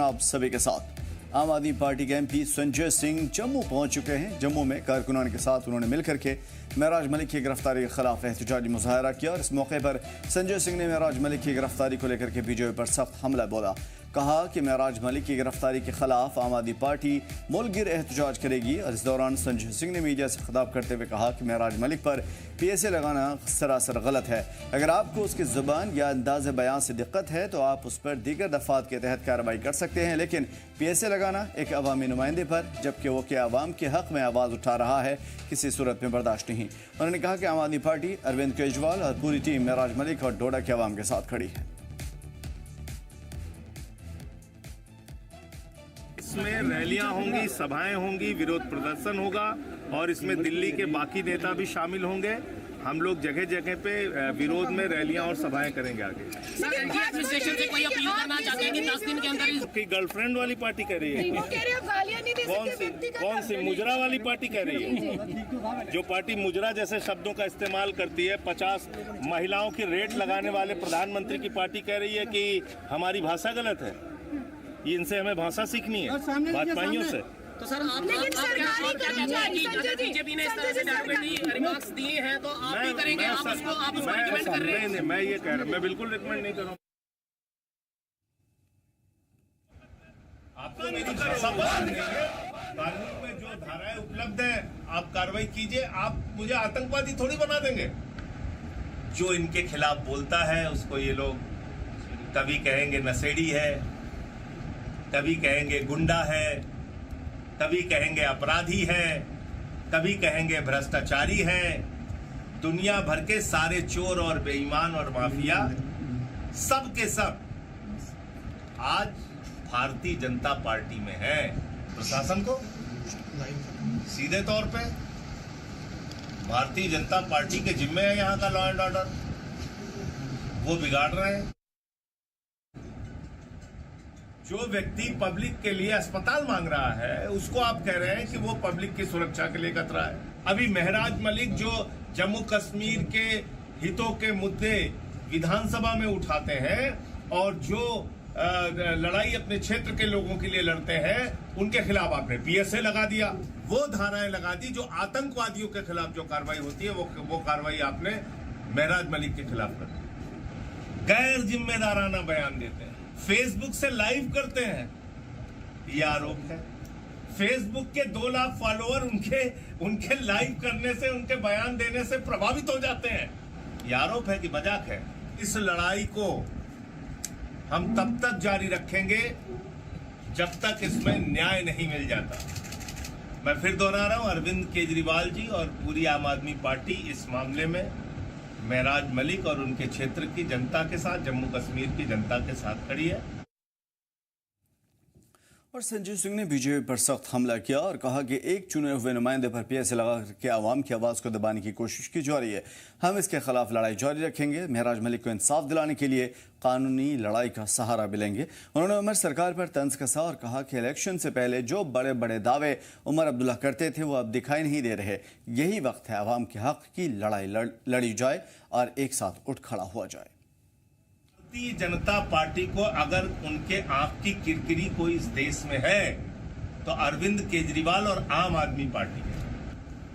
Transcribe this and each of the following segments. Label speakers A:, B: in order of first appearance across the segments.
A: आप सभी के साथ आम आदमी पार्टी के एमपी संजय सिंह जम्मू पहुंच चुके हैं। जम्मू में कारकुनान के साथ उन्होंने मिलकर के महराज मलिक की गिरफ्तारी के खिलाफ एहतजाजी मुजाहरा किया और इस मौके पर संजय सिंह ने महराज मलिक की गिरफ्तारी को लेकर के बीजेपी पर सख्त हमला बोला। कहा कि महराज मलिक की गिरफ्तारी के खिलाफ आम आदमी पार्टी मुल्क गिर एहतजाज करेगी और इस दौरान संजय सिंह ने मीडिया से खिताब करते हुए कहा कि महराज मलिक पर PSA लगाना सरासर गलत है। अगर आपको उसकी जुबान या अंदाज बयान से दिक्कत है तो आप उस पर दीगर दफात के तहत कार्रवाई कर सकते हैं, लेकिन PSA लगाना एक अवामी नुमाइंदे पर, जबकि वो के आवाम के हक में आवाज़ उठा रहा है, किसी सूरत में बर्दाश्त नहीं। उन्होंने कहा कि आम आदमी पार्टी अरविंद केजरीवाल और पूरी टीम महराज मलिक और डोडा के आवाम के साथ खड़ी है।
B: इसमें रैलियां होंगी, सभाएं होंगी, विरोध प्रदर्शन होगा और इसमें दिल्ली के बाकी नेता भी शामिल होंगे। हम लोग जगह जगह पे विरोध में रैलियां और सभाएं करेंगे आगे।
C: सर, एनडीए एडमिनिस्ट्रेशन से कोई अपील करना चाहते हैं कि 10 दिन के अंदर
B: की गर्लफ्रेंड वाली पार्टी कह रही है। कौन सी मुजरा वाली पार्टी कह रही है? जो पार्टी मुजरा जैसे शब्दों का इस्तेमाल करती है, 50 महिलाओं की रेट लगाने वाले प्रधानमंत्री की पार्टी कह रही है कि हमारी भाषा गलत है। इनसे हमें भाषा सीखनी है भाजपाइयों से।
C: तो सर आप बीजेपी ने इस तरह से रिमार्क्स दिए हैं तो आप भी करेंगे? आप उसको रिकमेंड कर रहे हैं?
B: मैं ये कह रहा हूँ, मैं बिल्कुल रिकमेंड नहीं करूँ। आपको मेरी भाषा पसंद नहीं है। कानून में जो धाराएं उपलब्ध है आप कार्रवाई कीजिए। आप मुझे आतंकवादी थोड़ी बना देंगे। जो इनके खिलाफ बोलता है उसको ये लोग कभी कहेंगे नशेड़ी है, कभी कहेंगे गुंडा है, कभी कहेंगे अपराधी है, कभी कहेंगे भ्रष्टाचारी है। दुनिया भर के सारे चोर और बेईमान और माफिया सब के सब आज भारतीय जनता पार्टी में है। प्रशासन को सीधे तौर पे भारतीय जनता पार्टी के जिम्मे है यहां का लॉ एंड ऑर्डर, वो बिगाड़ रहे हैं। जो व्यक्ति पब्लिक के लिए अस्पताल मांग रहा है उसको आप कह रहे हैं कि वो पब्लिक की सुरक्षा के लिए खतरा है। अभी महराज मलिक जो जम्मू कश्मीर के हितों के मुद्दे विधानसभा में उठाते हैं और जो लड़ाई अपने क्षेत्र के लोगों के लिए लड़ते हैं, उनके खिलाफ आपने PSA लगा दिया, वो धाराएं लगा दी। जो आतंकवादियों के खिलाफ जो कार्रवाई होती है वो कार्रवाई आपने महराज मलिक के खिलाफ कर दी। गैर जिम्मेदाराना बयान देते हैं, फेसबुक से लाइव करते हैं, ये आरोप है। फेसबुक के 2 लाख फॉलोअर उनके लाइव करने से, उनके बयान देने से प्रभावित हो जाते हैं, ये आरोप है कि मजाक है। इस लड़ाई को हम तब तक जारी रखेंगे जब तक इसमें न्याय नहीं मिल जाता। मैं फिर दोहरा रहा हूं, अरविंद केजरीवाल जी और पूरी आम आदमी पार्टी इस मामले में महराज मलिक और उनके क्षेत्र की जनता के साथ, जम्मू कश्मीर की जनता के साथ खड़ी है।
A: और संजय सिंह ने बीजेपी पर सख्त हमला किया और कहा कि एक चुने हुए नुमाइंदे पर PSA लगा के आवाम की आवाज़ को दबाने की कोशिश की जा रही है। हम इसके खिलाफ लड़ाई जारी रखेंगे। महराज मलिक को इंसाफ दिलाने के लिए कानूनी लड़ाई का सहारा भी लेंगे। उन्होंने उमर सरकार पर तंज कसा और कहा कि इलेक्शन से पहले जो बड़े बड़े दावे उमर अब्दुल्ला करते थे वो अब दिखाई नहीं दे रहे। यही वक्त है आवाम के हक की लड़ाई लड़ी जाए और एक साथ उठ खड़ा हुआ जाए।
B: भारतीय जनता पार्टी को अगर उनके आंख की किरकिरी कोई इस देश में है तो अरविंद केजरीवाल और आम आदमी पार्टी है।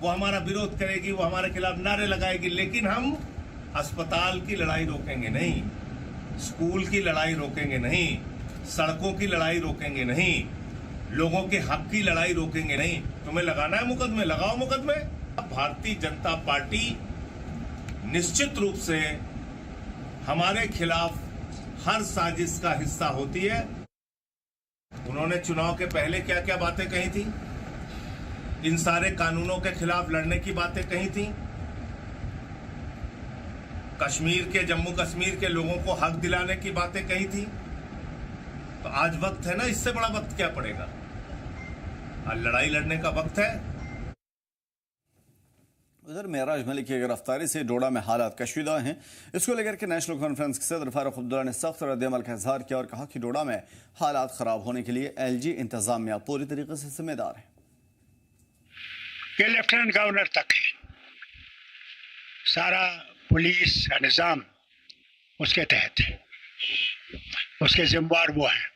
B: वो हमारा विरोध करेगी, वो हमारे खिलाफ नारे लगाएगी, लेकिन हम अस्पताल की लड़ाई रोकेंगे नहीं, स्कूल की लड़ाई रोकेंगे नहीं, सड़कों की लड़ाई रोकेंगे नहीं, लोगों के हक की लड़ाई रोकेंगे नहीं। तुम्हें लगाना है मुकदमे, लगाओ मुकदमे। भारतीय जनता पार्टी निश्चित रूप से हमारे खिलाफ हर साजिश का हिस्सा होती है। उन्होंने चुनाव के पहले क्या क्या बातें कही थी, इन सारे कानूनों के खिलाफ लड़ने की बातें कही थी, कश्मीर के, जम्मू कश्मीर के लोगों को हक दिलाने की बातें कही थी। तो आज वक्त है ना, इससे बड़ा वक्त क्या पड़ेगा? आज लड़ाई लड़ने का वक्त है।
A: उधर महराज मलिक की गिरफ्तारी से डोडा में हालात कशीदा हैं। इसको लेकर के नेशनल कॉन्फ्रेंस के सदर फारूक अब्दुल्ला ने सख्त रद्द-ए-अमल का इजहार किया और कहा कि डोडा में हालात खराब होने के लिए LG इंतजामिया पूरी तरीके से जिम्मेदार है।
D: ये लेफ्टिनेंट गवर्नर तक है, सारा पुलिस का निज़ाम उसके तहत है, उसके जिम्मेवार वो हैं।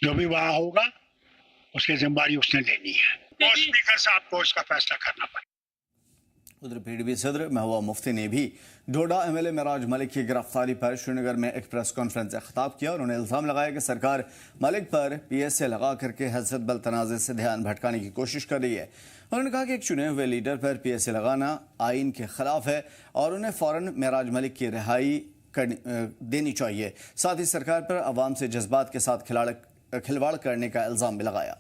D: जो भी वहाँ होगा उसकी जिम्मेदारी उसने लेनी है। तो स्पीकर साहब को इसका फैसला करना पड़ेगा।
A: उधर पीडीपी सदर महबूबा मुफ्ती ने भी डोडा एमएलए मेराज मलिक की गिरफ्तारी पर श्रीनगर में एक प्रेस कॉन्फ्रेंस से खिताब किया। उन्होंने इल्जाम लगाया कि सरकार मलिक पर पीएसए लगा करके हजरत बल तनाज़े से ध्यान भटकाने की कोशिश कर रही है। उन्होंने कहा कि एक चुने हुए लीडर पर पीएसए लगाना आइन के खिलाफ है और उन्हें फौरन मेराज मलिक की रिहाई देनी चाहिए। साथ ही सरकार पर अवाम से जज्बात के साथ खिलवाड़ करने का इल्जाम भी लगाया।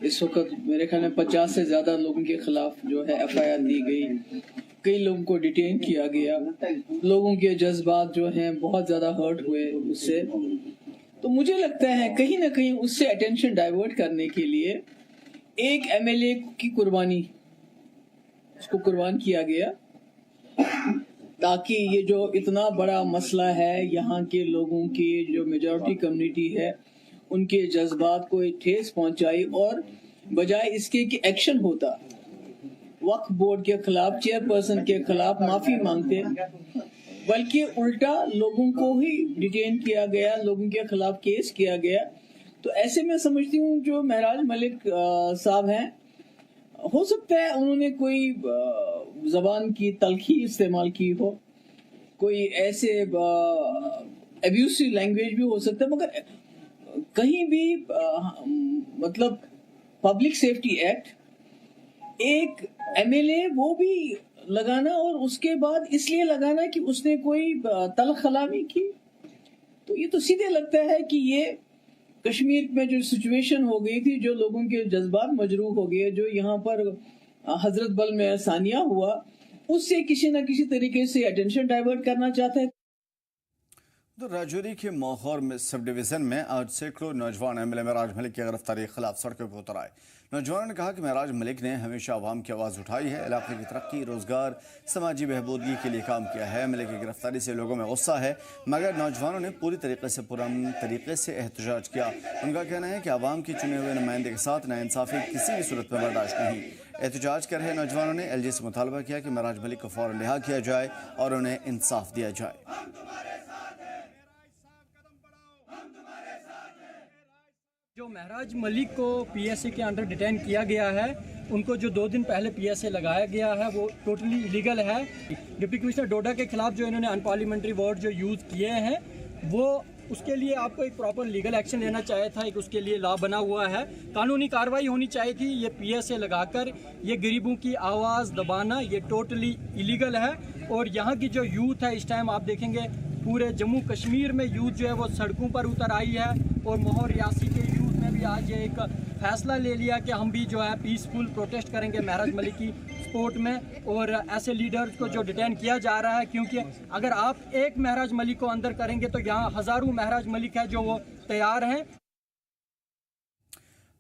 E: इस वक्त मेरे ख्याल में 50 से ज़्यादा लोगों के खिलाफ जो है एफआईआर दी गई, कई लोगों को डिटेन किया गया, लोगों के जज्बात जो हैं बहुत ज़्यादा हर्ट हुए उससे। तो मुझे लगता है कहीं ना कहीं उससे अटेंशन डाइवर्ट करने के लिए एक एमएलए की कुर्बानी, उसको कुर्बान किया गया ताकि ये जो इतना बड़ा मसला है, यहाँ के लोगों की जो मेजॉरिटी कम्युनिटी है उनके जज्बात को ठेस पहुंचाई और बजाय इसके कि एक्शन होता, वक्फ बोर्ड के खिलाफ, चेयरपर्सन के खिलाफ माफी मांगते, बल्कि उल्टा लोगों को ही डिटेन किया गया, लोगों के खिलाफ केस किया गया। तो ऐसे में समझती हूँ जो मेराज मलिक साहब हैं, हो सकता है उन्होंने कोई जबान की तलखी इस्तेमाल की हो, कोई ऐसे एब्यूसिव लैंग्वेज भी हो सकता है, मगर कहीं भी मतलब पब्लिक सेफ्टी एक्ट, एक एमएलए वो भी लगाना और उसके बाद इसलिए लगाना कि उसने कोई तलखलामी की, तो ये तो सीधे लगता है कि ये कश्मीर में जो सिचुएशन हो गई थी, जो लोगों के जज्बात मजरूह हो गए, जो यहाँ पर हजरत बल में सानिया हुआ, उससे किसी न किसी तरीके से अटेंशन डाइवर्ट करना चाहता है।
A: तो राजौरी के मोहर में सब डिवीजन में आज सैकड़ों नौजवान एमएलए मेराज मलिक की गिरफ्तारी के खिलाफ सड़कों पर उतर आए। नौजवानों ने कहा कि मेराज मलिक ने हमेशा आवाम की आवाज़ उठाई है, इलाके की तरक्की, रोजगार, समाजी बहबूदगी के लिए काम किया है। एमएलए की गिरफ्तारी से लोगों में गुस्सा है, मगर नौजवानों ने पूरी पुरअमन तरीके से एहतजाज किया। उनका कहना है कि आवाम के चुने हुए नुमाइंदे के साथ नाइंसाफ़ी किसी भी सूरत में बर्दाश्त नहीं। एहतजाज कर रहे नौजवानों ने एलजी से मुतालबा किया कि मेराज मलिक को फौरन रिहा किया जाए और उन्हें इंसाफ दिया जाए।
F: जो मेराज मलिक को पीएसए के अंडर डिटेन किया गया है, उनको जो 2 दिन पहले पीएसए लगाया गया है वो टोटली इलीगल है। डिप्टी कमिश्नर डोडा के खिलाफ जो इन्होंने अनपार्लियामेंट्री वर्ड जो यूज़ किए हैं, वो उसके लिए आपको एक प्रॉपर लीगल एक्शन लेना चाहिए था। एक उसके लिए लॉ बना हुआ है, कानूनी कार्रवाई होनी चाहिए थी। ये पीएसए लगाकर ये गरीबों की आवाज़ दबाना ये टोटली इलीगल है। और यहाँ की जो यूथ है, इस टाइम आप देखेंगे पूरे जम्मू कश्मीर में यूथ जो है वो सड़कों पर उतर आई है। और मोहर रियासी के यूथ ने भी आज ये एक फैसला ले लिया कि हम भी जो है पीसफुल प्रोटेस्ट करेंगे मेराज मलिक की सपोर्ट में। और ऐसे लीडर्स को जो डिटेन किया जा रहा है, क्योंकि अगर आप एक मेराज मलिक को अंदर करेंगे तो यहाँ हज़ारों मेराज मलिक है जो वो तैयार हैं।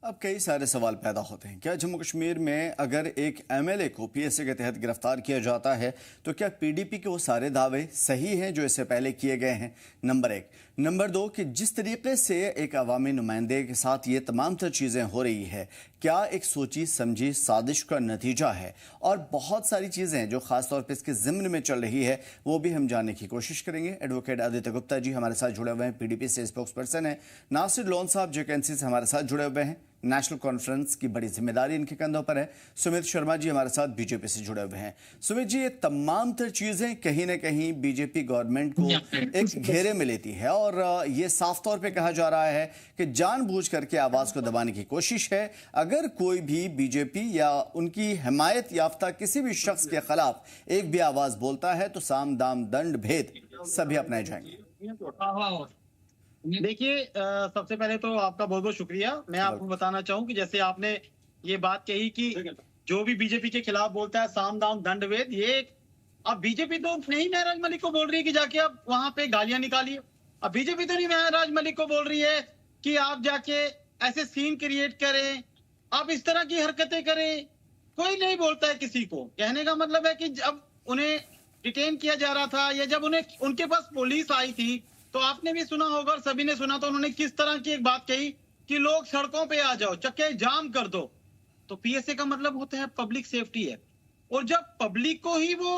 A: अब कई सारे सवाल पैदा होते हैं। क्या जम्मू कश्मीर में अगर एक एमएलए को पीएसए के तहत गिरफ्तार किया जाता है तो क्या पीडीपी के वो सारे दावे सही हैं जो इससे पहले किए गए हैं? नंबर 1। नंबर 2 कि जिस तरीके से एक अवामी नुमाइंदे के साथ ये तमाम तर चीज़ें हो रही है, क्या एक सोची समझी साजिश का नतीजा है? और बहुत सारी चीज़ें जो ख़ासतौर पर इसके ज़िम्न में चल रही है वो भी हम जानने की कोशिश करेंगे। एडवोकेट आदित्य गुप्ता जी हमारे साथ जुड़े हुए हैं, पीडीपी से स्पोक्स पर्सन है। नासिर लोन साहब जेकेएनसी से हमारे साथ जुड़े हुए हैं, नेशनल कॉन्फ्रेंस की बड़ी जिम्मेदारी इनके कंधों पर है। सुमित शर्मा जी हमारे साथ बीजेपी से जुड़े हुए हैं। सुमित जी, ये तमाम तर चीजें कहीं ना कहीं बीजेपी गवर्नमेंट को एक घेरे में लेती है और ये साफ तौर पे कहा जा रहा है कि जानबूझ करके आवाज को दबाने की कोशिश है। अगर कोई भी बीजेपी या उनकी हिमायत याफ्ता किसी भी शख्स के खिलाफ एक भी आवाज बोलता है तो साम दाम दंड भेद सभी अपनाए जाएंगे।
G: देखिए, सबसे पहले तो आपका बहुत बहुत शुक्रिया। मैं आपको बताना चाहूं कि जैसे आपने ये बात कही कि जो भी बीजेपी के खिलाफ बोलता है साम दाम दंड भेद, ये अब बीजेपी तो नहीं मेराज मलिक को बोल रही है कि जाके आप वहां पे गालियां निकालिए। अब बीजेपी तो नहीं मेराज मलिक को बोल रही है कि आप जाके ऐसे सीन क्रिएट करें, आप इस तरह की हरकतें करें। कोई नहीं बोलता है किसी को। कहने का मतलब है कि जब उन्हें डिटेन किया जा रहा था या जब उनके पास पुलिस आई थी तो आपने भी सुना होगा और सभी ने सुना, तो उन्होंने किस तरह की एक बात कही कि लोग सड़कों पे आ जाओ, चक्के जाम कर दो। तो पीएसए का मतलब होता है पब्लिक सेफ्टी है। और जब पब्लिक को ही वो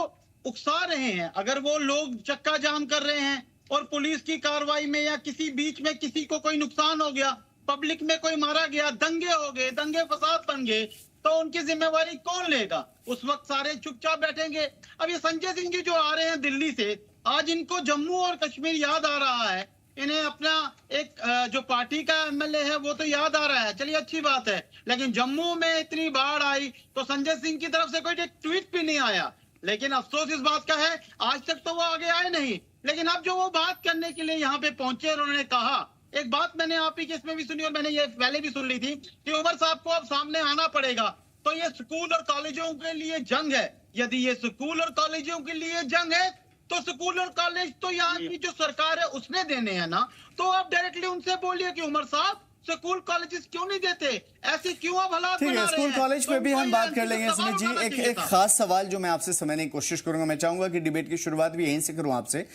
G: उकसा रहे हैं, अगर वो लोग चक्का जाम कर रहे हैं, और पुलिस की कार्रवाई में या किसी बीच में किसी को कोई नुकसान हो गया, पब्लिक में कोई मारा गया, दंगे हो गए, दंगे फसाद बन गए, तो उनकी जिम्मेवारी कौन लेगा? उस वक्त सारे चुपचाप बैठेंगे। अब ये संजय सिंह जी जो आ रहे हैं दिल्ली से, आज इनको जम्मू और कश्मीर याद आ रहा है, इन्हें अपना एक जो पार्टी का एमएलए है वो तो याद आ रहा है, चलिए अच्छी बात है, लेकिन जम्मू में इतनी बाढ़ आई तो संजय सिंह की तरफ से कोई ट्वीट भी नहीं आया। लेकिन अफसोस इस बात का है आज तक तो वो आगे आए नहीं। लेकिन अब जो वो बात करने के लिए यहाँ पे पहुंचे और उन्होंने कहा, एक बात मैंने आप ही के इसमें भी सुनी और मैंने ये पहले भी सुन ली थी कि उमर साहब को अब सामने आना पड़ेगा। तो ये स्कूल और कॉलेजों के लिए जंग है। यदि ये स्कूल और कॉलेजों के लिए जंग है तो स्कूल और कॉलेज तो यहाँ की जो सरकार है उसने देने हैं ना, तो आप डायरेक्टली उनसे बोलिए कि उमर साहब स्कूल कॉलेजेस क्यों नहीं देते, ऐसी क्यों आप हालात
A: ठीक है, स्कूल कॉलेज पे भी हम बात कर लेंगे। सुमित जी, एक खास सवाल जो मैं आपसे समझने की कोशिश करूंगा, मैं चाहूंगा कि डिबेट की शुरुआत भी यहीं से करूं आपसे।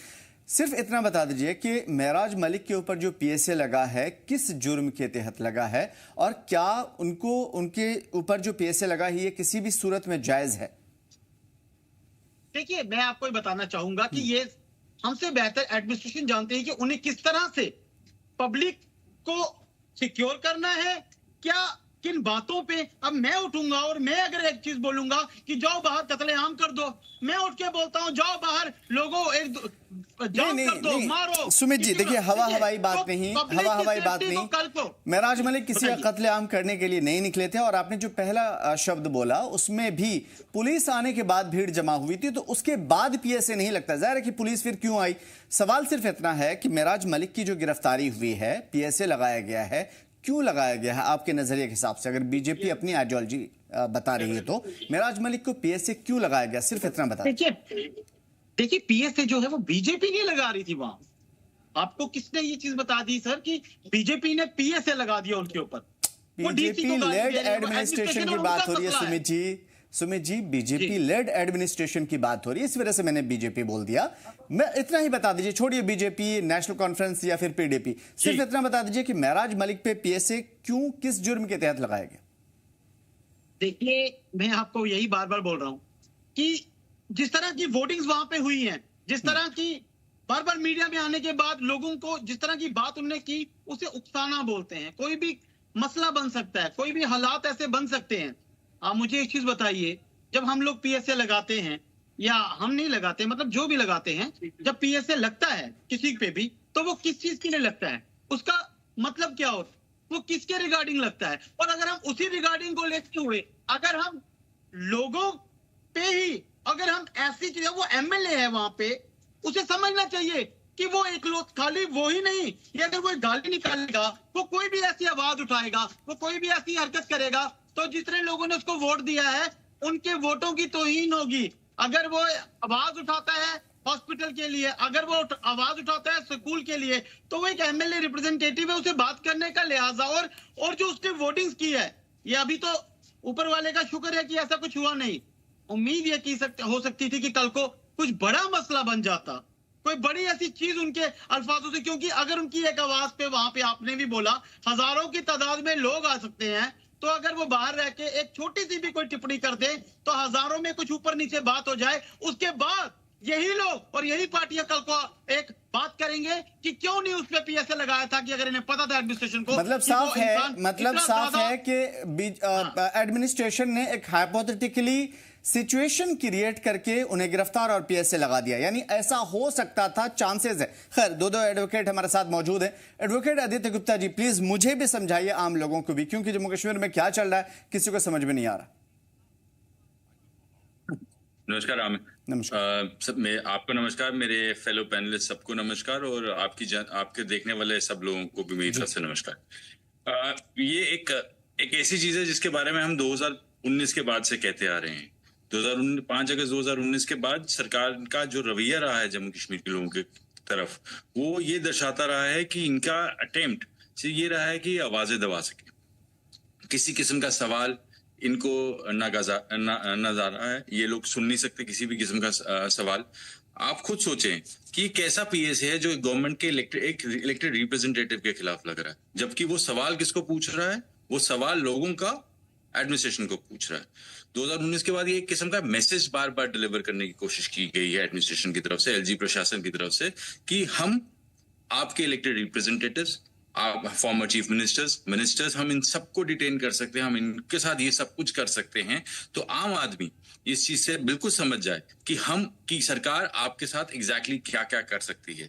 A: सिर्फ इतना बता दीजिए कि महराज मलिक के ऊपर जो पीएसए लगा है किस जुर्म के तहत लगा है, और क्या उनको उनके ऊपर जो पीएसए लगा है ये किसी भी सूरत में जायज है?
G: देखिए, मैं आपको बताना चाहूंगा कि ये हमसे बेहतर एडमिनिस्ट्रेशन जानते हैं कि उन्हें किस तरह से पब्लिक को सिक्योर करना है, क्या किन बातों पे। अब मैं उठूंगा और मैं अगर एक चीज बोलूंगा कि जाओ बाहर कत्लेआम कर दो, मैं उठ के बोलता हूं जाओ बाहर लोगों एक जाम कर दो, मारो।
A: सुमित जी देखिए, हवाई बात नहीं, हवाई बात नहीं। महराज मलिक किसी का कत्लेआम करने के लिए नहीं निकले थे, और आपने जो पहला शब्द बोला उसमें भी पुलिस आने के बाद भीड़ जमा हुई थी, तो उसके बाद पीएसए नहीं लगता। जाहिर है कि पुलिस फिर क्यों आई? सवाल सिर्फ इतना है कि महराज मलिक की जो गिरफ्तारी हुई है, पीएसए लगाया गया है, क्यों लगाया गया है आपके नजरिए के हिसाब से? अगर बीजेपी अपनी आइडियोलॉजी बता रही है तो महराज मलिक को पीएसए क्यों लगाया गया, सिर्फ इतना बता।
G: देखिए पीएसए जो है वो बीजेपी नहीं लगा रही थी वहां। आपको किसने ये चीज बता दी सर कि बीजेपी ने पीएसए लगा दिया उनके ऊपर?
A: बीजेपी लेड एडमिनिस्ट्रेशन की बात हो रही है Sumit ji, BJP lead administration की बात हो रही है, इस वजह से मैंने बीजेपी बोल दिया। मैं इतना ही बता दीजिए, छोड़िए बीजेपी, नेशनल कॉन्फ्रेंस या फिर पीडीपी, सिर्फ इतना बता दीजिए कि महराज मलिक पे पीएसए क्यों, किस जुर्म के तहत लगाया गया?
G: देखिए, मैं आपको यही बार बार बोल रहा हूं कि जिस तरह की वोटिंग्स वहां पे हुई हैं, जिस तरह की बार बार मीडिया में आने के बाद लोगों को जिस तरह की बात उन्होंने की उसे उकसाना बोलते हैं। कोई भी मसला बन सकता है, कोई भी हालात ऐसे बन सकते हैं। आप मुझे एक चीज बताइए, जब हम लोग पीएसए लगाते हैं या हम नहीं लगाते, मतलब जो भी लगाते हैं, जब पीएसए लगता है किसी पे भी तो वो किस चीज के लिए लगता है, उसका मतलब क्या होता है, वो किसके रिगार्डिंग लगता है। और अगर हम उसी रिगार्डिंग को लेते हुए अगर हम लोगों पे ही अगर हम ऐसी चीजें, वो एमएलए है वहां पे, उसे समझना चाहिए कि वो एक लोग खाली वो ही नहीं, ये अगर वो गाली निकालेगा, वो कोई भी ऐसी आवाज उठाएगा, वो कोई भी ऐसी हरकत करेगा तो जितने लोगों ने उसको वोट दिया है उनके वोटों की तौहीन होगी। अगर वो आवाज उठाता है हॉस्पिटल के लिए, अगर वो आवाज उठाता है स्कूल के लिए, तो वो एक एमएलए रिप्रेजेंटेटिव है, उसे बात करने का लिहाजा और जो उसने वोटिंग्स की है, ये अभी तो ऊपर वाले का शुक्र है कि ऐसा कुछ हुआ नहीं। उम्मीद ये हो सकती थी कि कल को कुछ बड़ा मसला बन जाता, कोई बड़ी ऐसी चीज उनके अल्फाजों से, क्योंकि अगर उनकी एक आवाज पे वहां पे आपने भी बोला हजारों की तादाद में लोग आ सकते हैं, तो अगर वो बाहर रह के एक छोटी सी भी कोई टिप्पणी कर दे तो हजारों में कुछ ऊपर नीचे बात हो जाए। उसके बाद यही लोग और यही पार्टियां कल को एक बात करेंगे कि क्यों नहीं उस पे पीएसए लगाया था, कि अगर इन्हें पता था एडमिनिस्ट्रेशन को।
A: मतलब साफ है कि एडमिनिस्ट्रेशन ने एक हाइपोथेटिकली सिचुएशन क्रिएट करके उन्हें गिरफ्तार और पीएसए लगा दिया, यानी ऐसा हो सकता था, चांसेस है। खैर, दो एडवोकेट हमारे साथ मौजूद हैं। एडवोकेट आदित्य गुप्ता जी, प्लीज मुझे भी समझाइए, आम लोगों को भी, क्योंकि जम्मू कश्मीर में क्या चल रहा है किसी को समझ में नहीं आ रहा।
H: नमस्कार नमस्कार मैं आपको नमस्कार, मेरे फेलो पैनलिस्ट सबको नमस्कार, और आपके देखने वाले सब लोगों को भी मेरी तरफ से नमस्कार। ये एक ऐसी चीज है जिसके बारे में हम 2019 के बाद से कहते आ रहे हैं। 5 अगस्त 2019 के बाद सरकार का जो रवैया रहा है जम्मू कश्मीर के लोगों की तरफ, वो ये दर्शाता रहा है कि इनका अटेम्प्ट ये रहा है कि आवाजें दबा सके। किसी किस्म का सवाल इनको नजारा है, ये लोग सुन नहीं सकते किसी भी किस्म का सवाल। आप खुद सोचें कि कैसा पीएसए है जो गवर्नमेंट के इलेक्टेड रिप्रेजेंटेटिव के खिलाफ लग रहा है, जबकि वो सवाल किसको पूछ रहा है, वो सवाल लोगों का एडमिनिस्ट्रेशन को पूछ रहा है। 2019 के बाद ये एक किस्म का मैसेज बार बार डिलीवर करने की कोशिश की गई है एडमिनिस्ट्रेशन की तरफ से, एलजी प्रशासन की तरफ से, कि हम आपके इलेक्टेड रिप्रेजेंटेटिव्स, आप फॉर्मर चीफ मिनिस्टर्स, हम इन सबको डिटेन कर सकते हैं, हम इनके साथ ये सब कुछ कर सकते हैं। तो आम आदमी इस चीज से बिल्कुल समझ जाए कि सरकार आपके साथ एग्जैक्टली क्या क्या कर सकती है।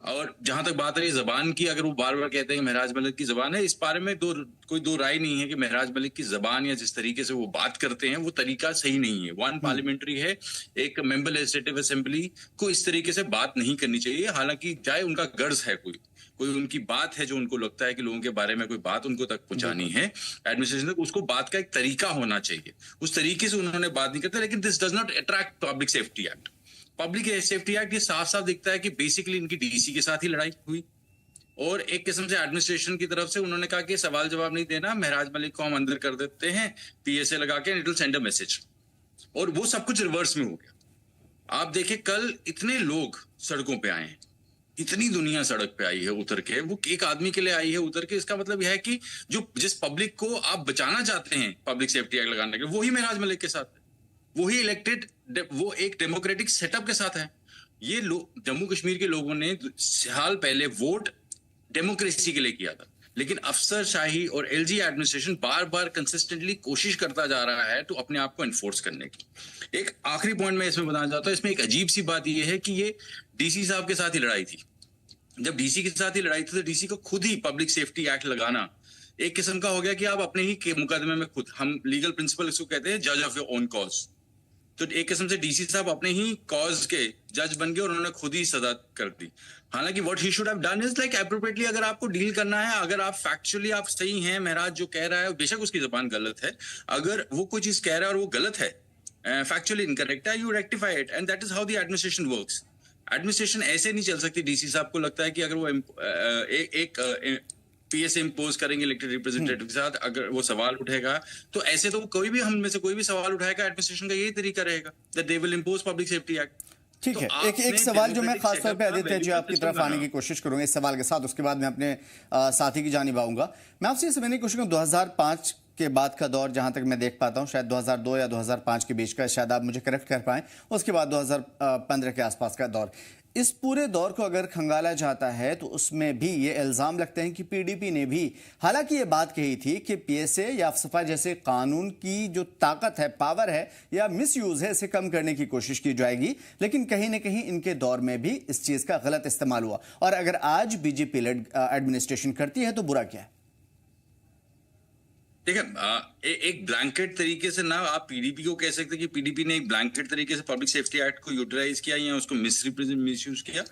H: और जहां तक बात रही जबान की, अगर वो बार बार कहते हैं महराज मलिक की जबान है, इस बारे में कोई दो राय नहीं है कि महराज मलिक की जबान या जिस तरीके से वो बात करते हैं वो तरीका सही नहीं है। वन पार्लियामेंट्री है, एक मेंबर लेजिस्लेटिव असेंबली को इस तरीके से बात नहीं करनी चाहिए। हालांकि चाहे उनका गर्ज है, कोई उनकी बात है जो उनको लगता है कि लोगों के बारे में कोई बात उनको तक पहुंचानी है एडमिनिस्ट्रेशन तक, उसको बात का एक तरीका होना चाहिए। उस तरीके से उन्होंने बात नहीं करते। लेकिन this does not attract public safety act. Public safety act ये साफ साफ दिखता है कि बेसिकली इनकी डीसी के साथ ही लड़ाई हुई, और एक किस्म से एडमिनिस्ट्रेशन की तरफ से उन्होंने कहा कि सवाल जवाब नहीं देना, महराज मलिक को हम अंदर कर देते हैं पीएसए लगा के, it will send a message. और वो सब कुछ रिवर्स में हो गया। आप देखें कल इतने लोग सड़कों पे आए हैं, इतनी दुनिया सड़क पे आई है उतर के, वो एक आदमी के लिए आई है उतर के। इसका मतलब यह है कि जिस पब्लिक को आप बचाना चाहते हैं पब्लिक सेफ्टी एक्ट लगाने के, वही महराज मलिक के साथ है, वही इलेक्टेड, वो एक डेमोक्रेटिक सेटअप के साथ है। ये जम्मू कश्मीर के लोगों ने साल पहले वोट डेमोक्रेसी के लिए किया था, लेकिन अफसरशाही और एलजी एडमिनिस्ट्रेशन बार बार कंसिस्टेंटली कोशिश करता जा रहा है तो अपने आप को एनफोर्स करने की। एक आखिरी पॉइंट मैं इसमें बताना चाहता हूं, इसमें एक अजीब सी बात यह है कि ये डीसी साहब के साथ ही लड़ाई थी। जब डीसी के साथ ही लड़ाई थी तो डीसी को खुद ही पब्लिक सेफ्टी एक्ट लगाना एक किस्म का हो गया कि आप अपने ही मुकदमे में खुद, हम लीगल प्रिंसिपल इसको कहते हैं, जज ऑफ योर ओन कॉज। तो एक किस्म से डीसी साहब अपने ही कॉज के जज बन गए और उन्होंने खुद ही सजा कर दी। हालांकि what he should have done is like appropriately, अगर आपको डील करना है, अगर आप फैक्चुअली आप सही हैं, महराज जो कह रहा है बेशक उसकी जबान गलत है, अगर वो कोई चीज कह रहा है और वो गलत है, फैक्चुअली इनकरेक्ट है, you rectify it, and that is how the administration works. Administration ऐसे नहीं चल सकती। डीसी साहब को लगता है कि अगर वो एक पीएसए इंपोज करेंगे इलेक्टेड रिप्रेजेंटेटिव के साथ, अगर वो सवाल उठेगा तो ऐसे तो कोई भी हम में से कोई भी सवाल उठाएगा, एडमिनिस्ट्रेशन का यही तरीका रहेगा that they will impose public safety act.
A: ठीक है, एक सवाल जो मैं खासतौर पे आदित्य जी आपकी तरफ आने की कोशिश करूंगा इस सवाल के साथ, उसके बाद मैं अपने साथी की जानिब आऊंगा। मैं आपसे ये समझने की कोशिश करूँ 2005 के बाद का दौर, जहां तक मैं देख पाता हूं शायद 2002 या 2005 के बीच का, शायद आप मुझे करेक्ट कर पाएं, उसके बाद 2015 के आसपास का दौर। इस पूरे दौर को अगर खंगाला जाता है तो उसमें भी ये इल्ज़ाम लगते हैं कि पीडीपी ने भी हालांकि ये बात कही थी कि पीएसए या अफसफा जैसे कानून की जो ताकत है, पावर है या मिसयूज है, इसे कम करने की कोशिश की जाएगी, लेकिन कहीं ना कहीं इनके दौर में भी इस चीज़ का गलत इस्तेमाल हुआ। और अगर आज बीजेपी लेड एडमिनिस्ट्रेशन करती है तो बुरा क्या है?
H: देखिए, एक ब्लैंकेट तरीके से ना आप पीडीपी को कह सकते कि पीडीपी ने एक ब्लैंकेट तरीके से पब्लिक सेफ्टी एक्ट को यूटिलाइज किया या उसको मिसयूज किया।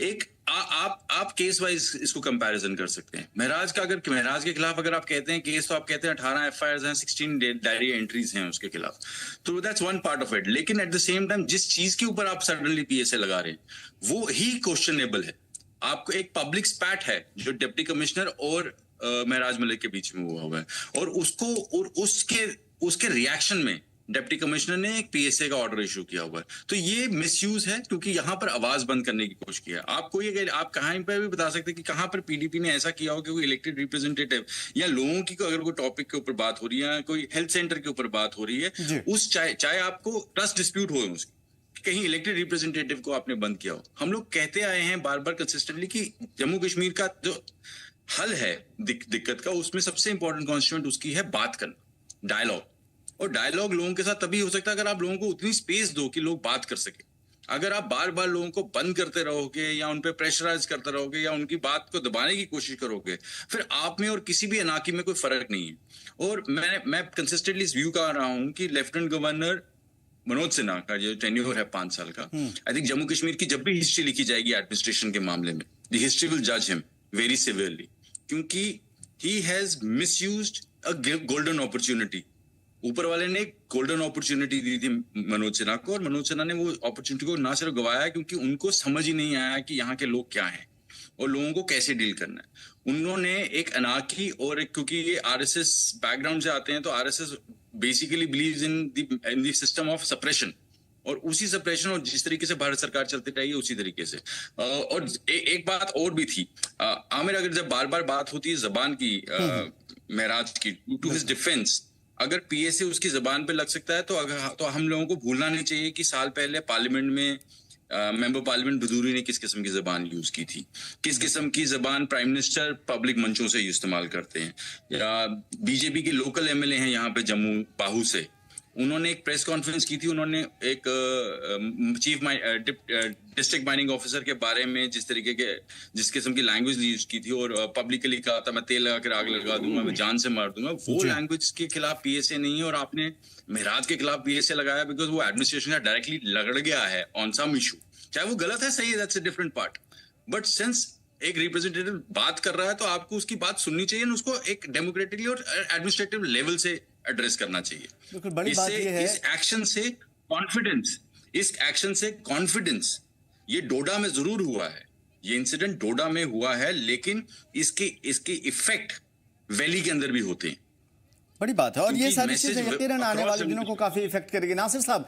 H: एक आप केस वाइज इसको कंपैरिजन कर सकते हैं। महराज का, अगर महराज के खिलाफ अगर आप कहते हैं केस, तो आप कहते हैं 18 एफआईआर हैं, 16 डायरी एंट्रीज हैं उसके खिलाफ, तो that's one part of it. लेकिन एट द सेम टाइम जिस चीज के ऊपर आप सडनली पीएसए लगा रहे हैं वो ही क्वेश्चनेबल है। आपको एक पब्लिक स्पैट है जो डिप्टी कमिश्नर और महराज मलिक के बीच में हुआ है, और उसके रिएक्शन में डिप्टी कमिश्नर ने एक पीएसए का ऑर्डर इशू किया हुआ है। तो ये मिसयूज है क्योंकि यहां पर आवाज बंद करने की कोशिश की है। आप कहां पर भी बता सकते हैं कि कहां पर पीडीपी ने ऐसा किया हो कि कोई इलेक्टेड रिप्रेजेंटेटिव या लोगों की अगर कोई टॉपिक के ऊपर बात हो रही है, कोई हेल्थ सेंटर के ऊपर बात हो रही है, उस चाहे आपको ट्रस्ट डिस्प्यूट हो उसकी, कहीं इलेक्टेड रिप्रेजेंटेटिव को आपने बंद किया हो। हम लोग कहते आए हैं बार बार कंसिस्टेंटली कि जम्मू कश्मीर का जो हल है दिक्कत का, उसमें सबसे इंपॉर्टेंट कॉन्स्टिट्यूएंट उसकी है बात करना, डायलॉग। और डायलॉग लोगों के साथ तभी हो सकता है अगर आप लोगों को उतनी स्पेस दो कि लोग बात कर सके। अगर आप बार बार लोगों को बंद करते रहोगे या उन पे प्रेशराइज करते रहोगे या उनकी बात को दबाने की कोशिश करोगे, फिर आप में और किसी भी अनाकी में कोई फर्क नहीं है। और मैं कंसिस्टेंटली इस व्यू का रहा हूं कि लेफ्टिनेंट गवर्नर मनोज सिन्हा का जो टेन्योर है 5 साल का, आई थिंक जम्मू कश्मीर की जब भी हिस्ट्री लिखी जाएगी एडमिनिस्ट्रेशन के मामले में, द हिस्ट्री विल जज हिम वेरी सिवियरली, क्योंकि he has misused a golden opportunity. ऊपर वाले ने एक गोल्डन अपॉर्चुनिटी दी थी मनोज सिन्हा को, और मनोज सिन्हा ने वो अपॉर्चुनिटी को ना सिर्फ गवाया क्योंकि उनको समझ ही नहीं आया कि यहाँ के लोग क्या हैं और लोगों को कैसे डील करना है। उन्होंने एक अनाकी और एक, क्योंकि ये आरएसएस बैकग्राउंड से आते हैं, तो RSS basically believes in the system of suppression, और उसी सप्रेशन और जिस तरीके से भारत सरकार चलती रही है उसी तरीके से। और एक बात और भी थी आमिर, अगर जब बार बार बात होती है जबान की महराज की, टू हिज डिफेंस अगर पीएसए उसकी जबान पे लग सकता है तो हम लोगों को भूलना नहीं चाहिए कि साल पहले पार्लियामेंट में मेंबर पार्लियामेंट बदूरी ने किस किस्म की जबान यूज की थी, किस किस्म की जबान प्राइम मिनिस्टर पब्लिक मंचों से इस्तेमाल करते हैं। या बीजेपी के लोकल एमएलए हैं यहाँ पे जम्मू बाहू से, उन्होंने एक प्रेस कॉन्फ्रेंस की थी, उन्होंने एक डिस्ट्रिक्ट माइनिंग ऑफिसर के बारे में जिस किस्म की लैंग्वेज यूज की थी और पब्लिकली कहा था मैं तेल लगा कर आग लगा दूंगा, मैं जान से मार दूंगा, वो लैंग्वेज के खिलाफ पीएसए नहीं है। और आपने महराज के खिलाफ पीएसए लगाया बिकॉज वो एडमिनिस्ट्रेशन का डायरेक्टली लगड़ गया है ऑन सम इशू, चाहे वो गलत है सही है, that's a different part, but since एक रिप्रेजेंटेटिव बात कर रहा है तो आपको उसकी बात सुननी चाहिए, उसको एक डेमोक्रेटिकली और एडमिनिस्ट्रेटिव लेवल से एड्रेस करना चाहिए।
A: बड़ी बात ये है
H: इस एक्शन से कॉन्फिडेंस ये डोडा में जरूर हुआ है, ये इंसिडेंट डोडा में हुआ है, लेकिन इसके इफेक्ट वैली के अंदर भी होते हैं।
A: बड़ी बात है और ये सारी चीजें यकीनन आने वाले दिनों को काफी इफेक्ट करेगी। नासिर साहब,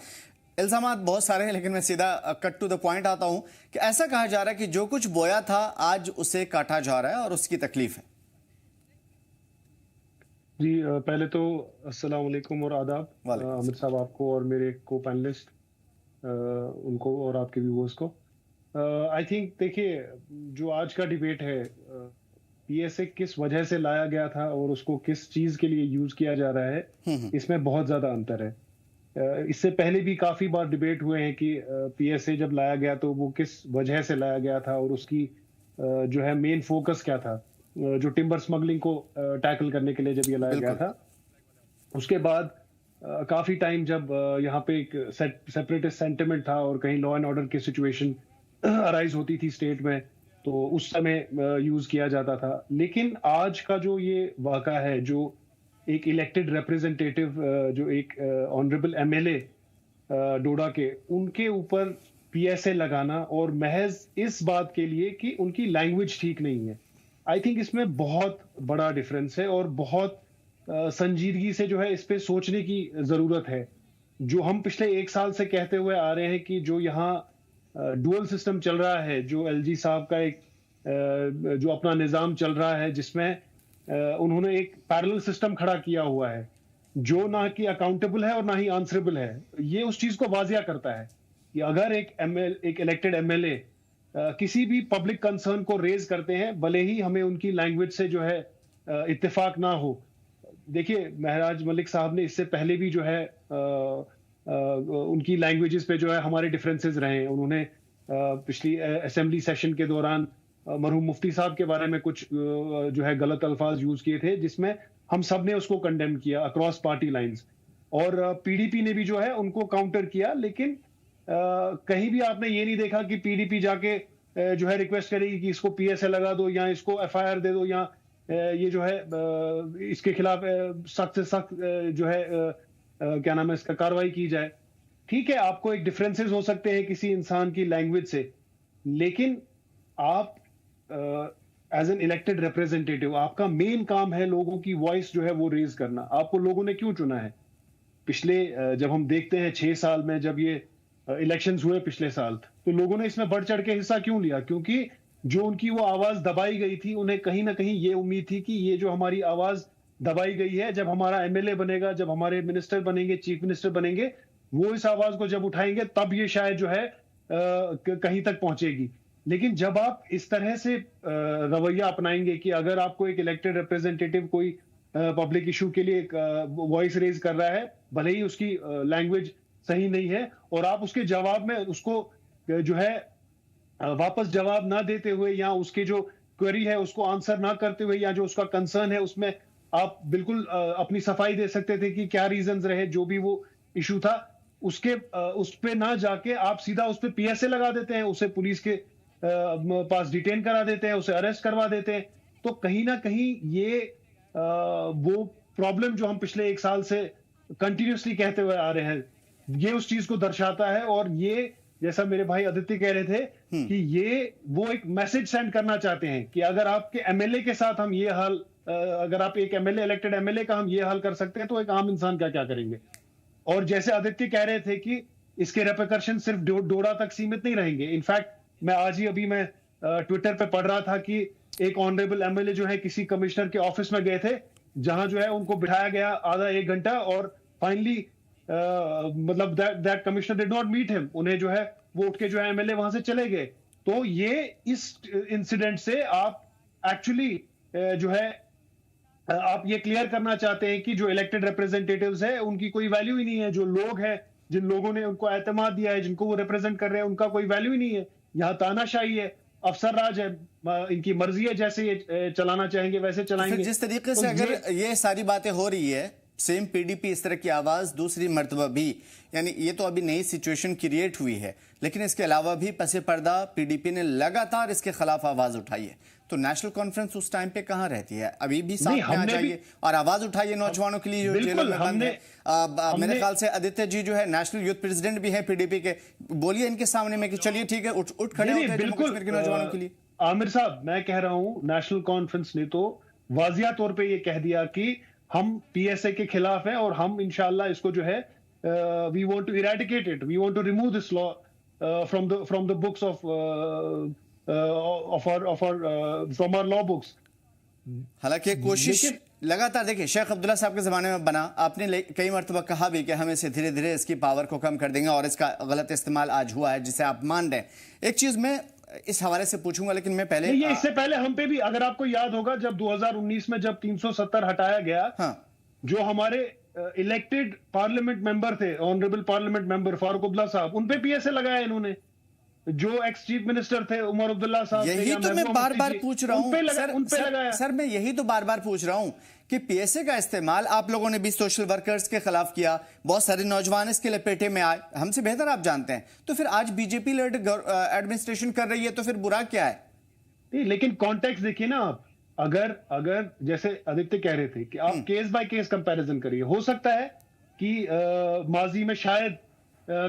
A: इल्जामात बहुत सारे हैं लेकिन मैं सीधा कट टू द पॉइंट आता हूं कि ऐसा कहा जा रहा है कि जो कुछ बोया था आज उसे काटा जा रहा है और उसकी तकलीफ है।
I: जी पहले तो अस्सलाम वालेकुम और आदाब आमिर साहब आपको और मेरे को पैनलिस्ट उनको और आपके व्यूअर्स को। आई थिंक देखिए जो आज का डिबेट है पीएसए किस वजह से लाया गया था और उसको किस चीज के लिए यूज किया जा रहा है, इसमें बहुत ज्यादा अंतर है। इससे पहले भी काफी बार डिबेट हुए हैं कि पीएसए जब लाया गया तो वो किस वजह से लाया गया था और उसकी जो है मेन फोकस क्या था, जो टिम्बर स्मगलिंग को टैकल करने के लिए जब ये लाया गया था। उसके बाद काफी टाइम जब यहाँ पे एक सेपरेटिस्ट सेंटिमेंट था और कहीं लॉ एंड ऑर्डर की सिचुएशन अराइज होती थी स्टेट में, तो उस समय यूज किया जाता था। लेकिन आज का जो ये वाक़ा है, जो एक इलेक्टेड रिप्रेजेंटेटिव जो एक ऑनरेबल एमएलए डोडा के, उनके ऊपर पीएसए लगाना और महज इस बात के लिए कि उनकी लैंग्वेज ठीक नहीं है, आई थिंक इसमें बहुत बड़ा डिफरेंस है और बहुत संजीदगी से जो है इस पे सोचने की जरूरत है। जो हम पिछले 1 साल से कहते हुए आ रहे हैं कि जो यहाँ डुअल सिस्टम चल रहा है, जो एलजी साहब का एक जो अपना निज़ाम चल रहा है जिसमें उन्होंने एक पैरेलल सिस्टम खड़ा किया हुआ है जो ना कि अकाउंटेबल है और ना ही आंसरेबल है, ये उस चीज को वाजिया करता है कि अगर एक इलेक्टेड एमएलए किसी भी पब्लिक कंसर्न को रेज करते हैं, भले ही हमें उनकी लैंग्वेज से जो है इत्तेफाक ना हो। देखिए महराज मलिक साहब ने इससे पहले भी जो है उनकी लैंग्वेजेस पे जो है हमारे डिफरेंसेस रहे हैं। उन्होंने पिछली असेंबली सेशन के दौरान मरहूम मुफ्ती साहब के बारे में कुछ जो है गलत अल्फाज यूज किए थे जिसमें हम सब ने उसको कंडेम किया अक्रॉस पार्टी लाइंस, और पीडीपी ने भी जो है उनको काउंटर किया। लेकिन कहीं भी आपने ये नहीं देखा कि पीडीपी जाके जो है रिक्वेस्ट करेगी कि इसको पीएसए लगा दो या इसको एफआईआर दे दो या ये जो है इसके खिलाफ सख्त से सख्त जो है क्या नाम है इसका कार्रवाई की जाए। ठीक है, आपको एक डिफरेंसेस हो सकते हैं किसी इंसान की लैंग्वेज से, लेकिन आप एज एन इलेक्टेड रिप्रेजेंटेटिव आपका मेन काम है लोगों की वॉइस जो है वो रेज करना। आपको लोगों ने क्यों चुना है? पिछले जब हम देखते हैं 6 साल में जब ये इलेक्शंस हुए पिछले साल, तो लोगों ने इसमें बढ़ चढ़ के हिस्सा क्यों लिया? क्योंकि जो उनकी वो आवाज दबाई गई थी, उन्हें कहीं ना कहीं ये उम्मीद थी कि ये जो हमारी आवाज दबाई गई है, जब हमारा एमएलए बनेगा, जब हमारे मिनिस्टर बनेंगे, चीफ मिनिस्टर बनेंगे, वो इस आवाज को जब उठाएंगे तब ये शायद जो है कहीं तक पहुंचेगी। लेकिन जब आप इस तरह से रवैया अपनाएंगे कि अगर आपको एक इलेक्टेड रिप्रेजेंटेटिव कोई पब्लिक इशू के लिए वॉइस रेज कर रहा है, भले ही उसकी लैंग्वेज सही नहीं है, और आप उसके जवाब में उसको जो है वापस जवाब ना देते हुए या उसके जो क्वेरी है उसको आंसर ना करते हुए या जो उसका कंसर्न है उसमें आप बिल्कुल अपनी सफाई दे सकते थे कि क्या रीजंस रहे, जो भी वो इशू था उसके उस पे ना जाके आप सीधा उस पे पीएसए लगा देते हैं, उसे पुलिस के पास डिटेन करा देते हैं, उसे अरेस्ट करवा देते हैं। तो कहीं ना कहीं ये वो प्रॉब्लम जो हम पिछले 1 साल से कंटिन्यूसली कहते हुए आ रहे हैं, ये उस चीज को दर्शाता है। और ये जैसा मेरे भाई आदित्य कह रहे थे कि ये वो एक मैसेज सेंड करना चाहते हैं कि अगर आपके एमएलए के साथ हम ये हाल, अगर आप एक एमएलए इलेक्टेड एमएलए का हम ये हाल कर सकते हैं तो एक आम इंसान का क्या करेंगे। और जैसे आदित्य कह रहे थे कि इसके रेपरकशन सिर्फ डोडा तक सीमित नहीं रहेंगे। इनफैक्ट मैं आज ही अभी मैं ट्विटर पे पढ़ रहा था कि एक ऑनरेबल एमएलए जो है किसी कमिश्नर के ऑफिस में गए थे जहां जो है उनको बिठाया गया आधा एक घंटा, और फाइनली मतलब that commissioner did not meet him, उन्हें जो है वो उठ के जो है एमएलए वहां से चले गए। तो ये इस इंसिडेंट से आप एक्चुअली जो है आप ये क्लियर करना चाहते हैं कि जो इलेक्टेड रिप्रेजेंटेटिव्स है उनकी कोई वैल्यू ही नहीं है। जो लोग हैं, जिन लोगों ने उनको एतमाद दिया है, जिनको वो रिप्रेजेंट कर रहे हैं, उनका कोई वैल्यू ही नहीं है। यहाँ तानाशाही है, अफसर राज है, इनकी मर्जी है, जैसे ये चलाना चाहेंगे वैसे चलाएंगे।
A: जिस तरीके से अगर ये सारी बातें हो रही है, सेम पीडीपी इस तरह की आवाज दूसरी मर्तबा भी, यानी ये तो अभी नई सिचुएशन क्रिएट हुई है, लेकिन इसके अलावा भी पसे पर्दा पीडीपी ने लगातार इसके खिलाफ आवाज उठाई है। तो नेशनल कॉन्फ्रेंस उस टाइम पे कहां रहती है? अभी भी साथ में आ जाइए और आवाज उठाइए नौजवानों के लिए जो जेलों में बंद है। मेरे ख्याल से आदित्य जी जो है नेशनल यूथ प्रेसिडेंट भी है पीडीपी के, बोलिए इनके सामने में कि चलिए ठीक है, उठ खड़े होते हैं जम्मू कश्मीर के नौजवानों के लिए।
I: आमिर साहब, मैं कह रहा हूं नेशनल कॉन्फ्रेंस ने तो वाजिया तौर पे ये कह दिया कि हम पीएसए के खिलाफ हैं और हम इंशाल्लाह इसको जो है we want to eradicate it, we want to remove this law from the books of from our law books.
A: हालांकि कोशिश लगातार, देखिए शेख अब्दुल्ला साहब के जमाने में बना, आपने कई मरतबा कहा भी कि हम इसे धीरे धीरे इसकी पावर को कम कर देंगे, और इसका गलत इस्तेमाल आज हुआ है जिसे आप मान रहे हैं। एक चीज मैं इस हवाले से पूछूंगा, लेकिन मैं पहले
I: ये इससे पहले हम पे भी, अगर आपको याद होगा, जब 2019 में जब 370 हटाया गया,
A: हाँ,
I: जो हमारे इलेक्टेड पार्लियामेंट मेंबर थे, honourable parliament member Farooq Abdullah साहब, उन पे पीएसए लगाया इन्होंने। जो एक्स चीफ मिनिस्टर थे उमर अब्दुल्ला साहब,
A: यही तो मैं बार बार पूछ रहा हूं सर, मैं यही तो बार बार पूछ रहा हूं कि पीएसए का इस्तेमाल आप लोगों ने भी सोशल वर्कर्स के खिलाफ किया, बहुत सारे नौजवान इसके लपेटे में आए, हमसे बेहतर आप जानते हैं। तो फिर आज बीजेपी लेड एडमिनिस्ट्रेशन कर रही है, तो फिर बुरा क्या है?
I: नहीं, लेकिन कॉन्टेक्स्ट देखिए ना आप। अगर जैसे आदित्य कह रहे थे कि आप केस बाय केस कंपैरिजन करिए, हो सकता है कि माजी में शायद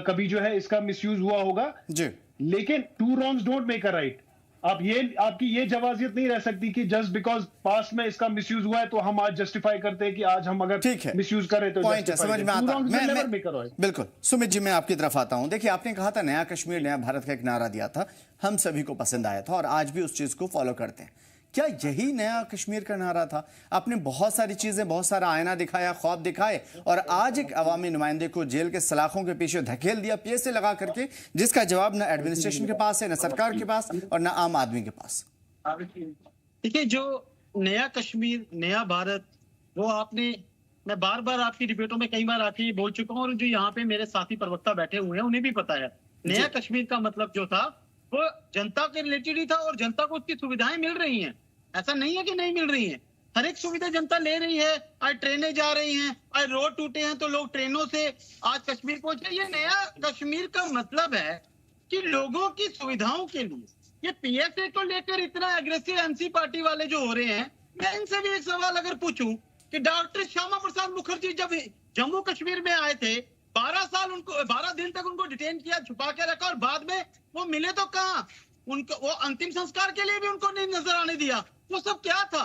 I: कभी जो है इसका मिसयूज हुआ होगा जी, लेकिन two wrongs don't make a right. आपकी ये जवाजियत नहीं रह सकती कि जस्ट बिकॉज पास्ट में इसका मिसयूज हुआ है तो हम आज जस्टिफाई करते हैं कि आज हम अगर मिसयूज करें तो
A: पॉइंट है, समझ में आता है। बिल्कुल सुमित जी, मैं आपकी तरफ आता हूं। देखिए, आपने कहा था नया कश्मीर नया भारत का एक नारा दिया था, हम सभी को पसंद आया था और आज भी उस चीज को फॉलो करते हैं। क्या यही नया कश्मीर का नारा था? आपने बहुत सारी चीजें, बहुत सारा आईना दिखाया, ख्वाब दिखाए, और आज एक अवामी नुमाइंदे को जेल के सलाखों के पीछे धकेल दिया पीएसए लगा करके, जिसका जवाब न एडमिनिस्ट्रेशन के पास है, न सरकार के पास, और न आम आदमी के पास।
G: देखिए, जो नया कश्मीर नया भारत, वो आपने, मैं बार बार आपकी डिबेटों में कई बार आके बोल चुका हूँ, और जो यहाँ पे मेरे साथी प्रवक्ता बैठे हुए हैं उन्हें भी पता है, नया कश्मीर का मतलब जो था वो जनता के रिलेटेड ही था, और जनता को उसकी सुविधाएं मिल रही हैं। ऐसा नहीं है कि नहीं मिल रही हैं, हर एक सुविधा जनता ले रही है। आज ट्रेनें जा रही हैं, आज रोड टूटे हैं तो लोग ट्रेनों से आज कश्मीर पहुंचे। ये नया कश्मीर का मतलब है कि लोगों की सुविधाओं के लिए ये पीएसए को लेकर इतना एग्रेसिव एमसी पार्टी वाले जो हो रहे हैं। मैं इनसे भी एक सवाल अगर पूछूं कि डॉक्टर श्यामा प्रसाद मुखर्जी जब जम्मू कश्मीर में आए थे, 12 दिन तक उनको डिटेन किया, छुपा के रखा, और बाद में वो मिले तो कहाँ? उनको वो अंतिम संस्कार के लिए भी उनको नहीं नजर आने दिया। वो सब क्या था?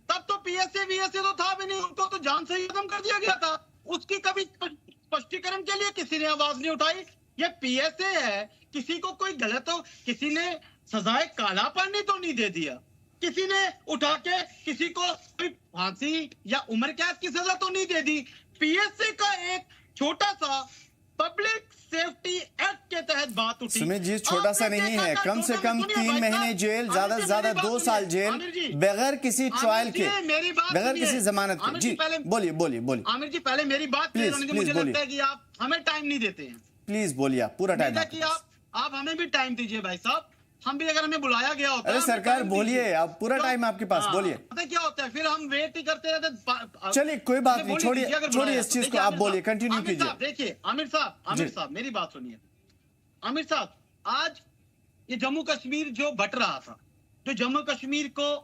G: तब तो पीएसए वीएसए तो था भी नहीं, उनको तो जान से ही खत्म कर दिया गया था। उसकी कभी स्पष्टीकरण के लिए किसी ने आवाज नहीं उठाई। ये पीएसए है, किसी को कोई गलत हो, किसी ने सजाए कालापन तो नहीं दे दिया, किसी ने उठा के किसी को कोई फांसी या उम्र कैद की सजा तो नहीं दे दी। पीएसए का एक छोटा सा पब्लिक सेफ्टी एक्ट के तहत बात उठी।
A: सुमित जी, छोटा सा नहीं है, कम से कम 3 महीने जेल, ज्यादा से ज्यादा 2 साल जेल, बगैर किसी ट्रायल के, बगैर किसी जमानत के। जी बोलिए।
G: आमिर जी, पहले मेरी बात क्लियर होने दीजिए। मुझे लगता है कि आप हमें टाइम नहीं देते हैं।
A: प्लीज बोलिए, आप पूरा टाइम।
G: आप हमें भी टाइम दीजिए भाई साहब, हम भी अगर हमें बुलाया गया होता है।
A: अरे सरकार बोलिए, आप पूरा टाइम आपके पास, बोलिए।
G: पता क्या होता है, फिर हम वेट ही करते रहते।
A: चलिए कोई बात नहीं, छोड़िए इस चीज को, आप बोलिए, कंटिन्यू कीजिए।
G: देखिए आमिर साहब मेरी बात सुनिए। आमिर साहब, आज ये जम्मू कश्मीर जो बट रहा था, जो जम्मू कश्मीर को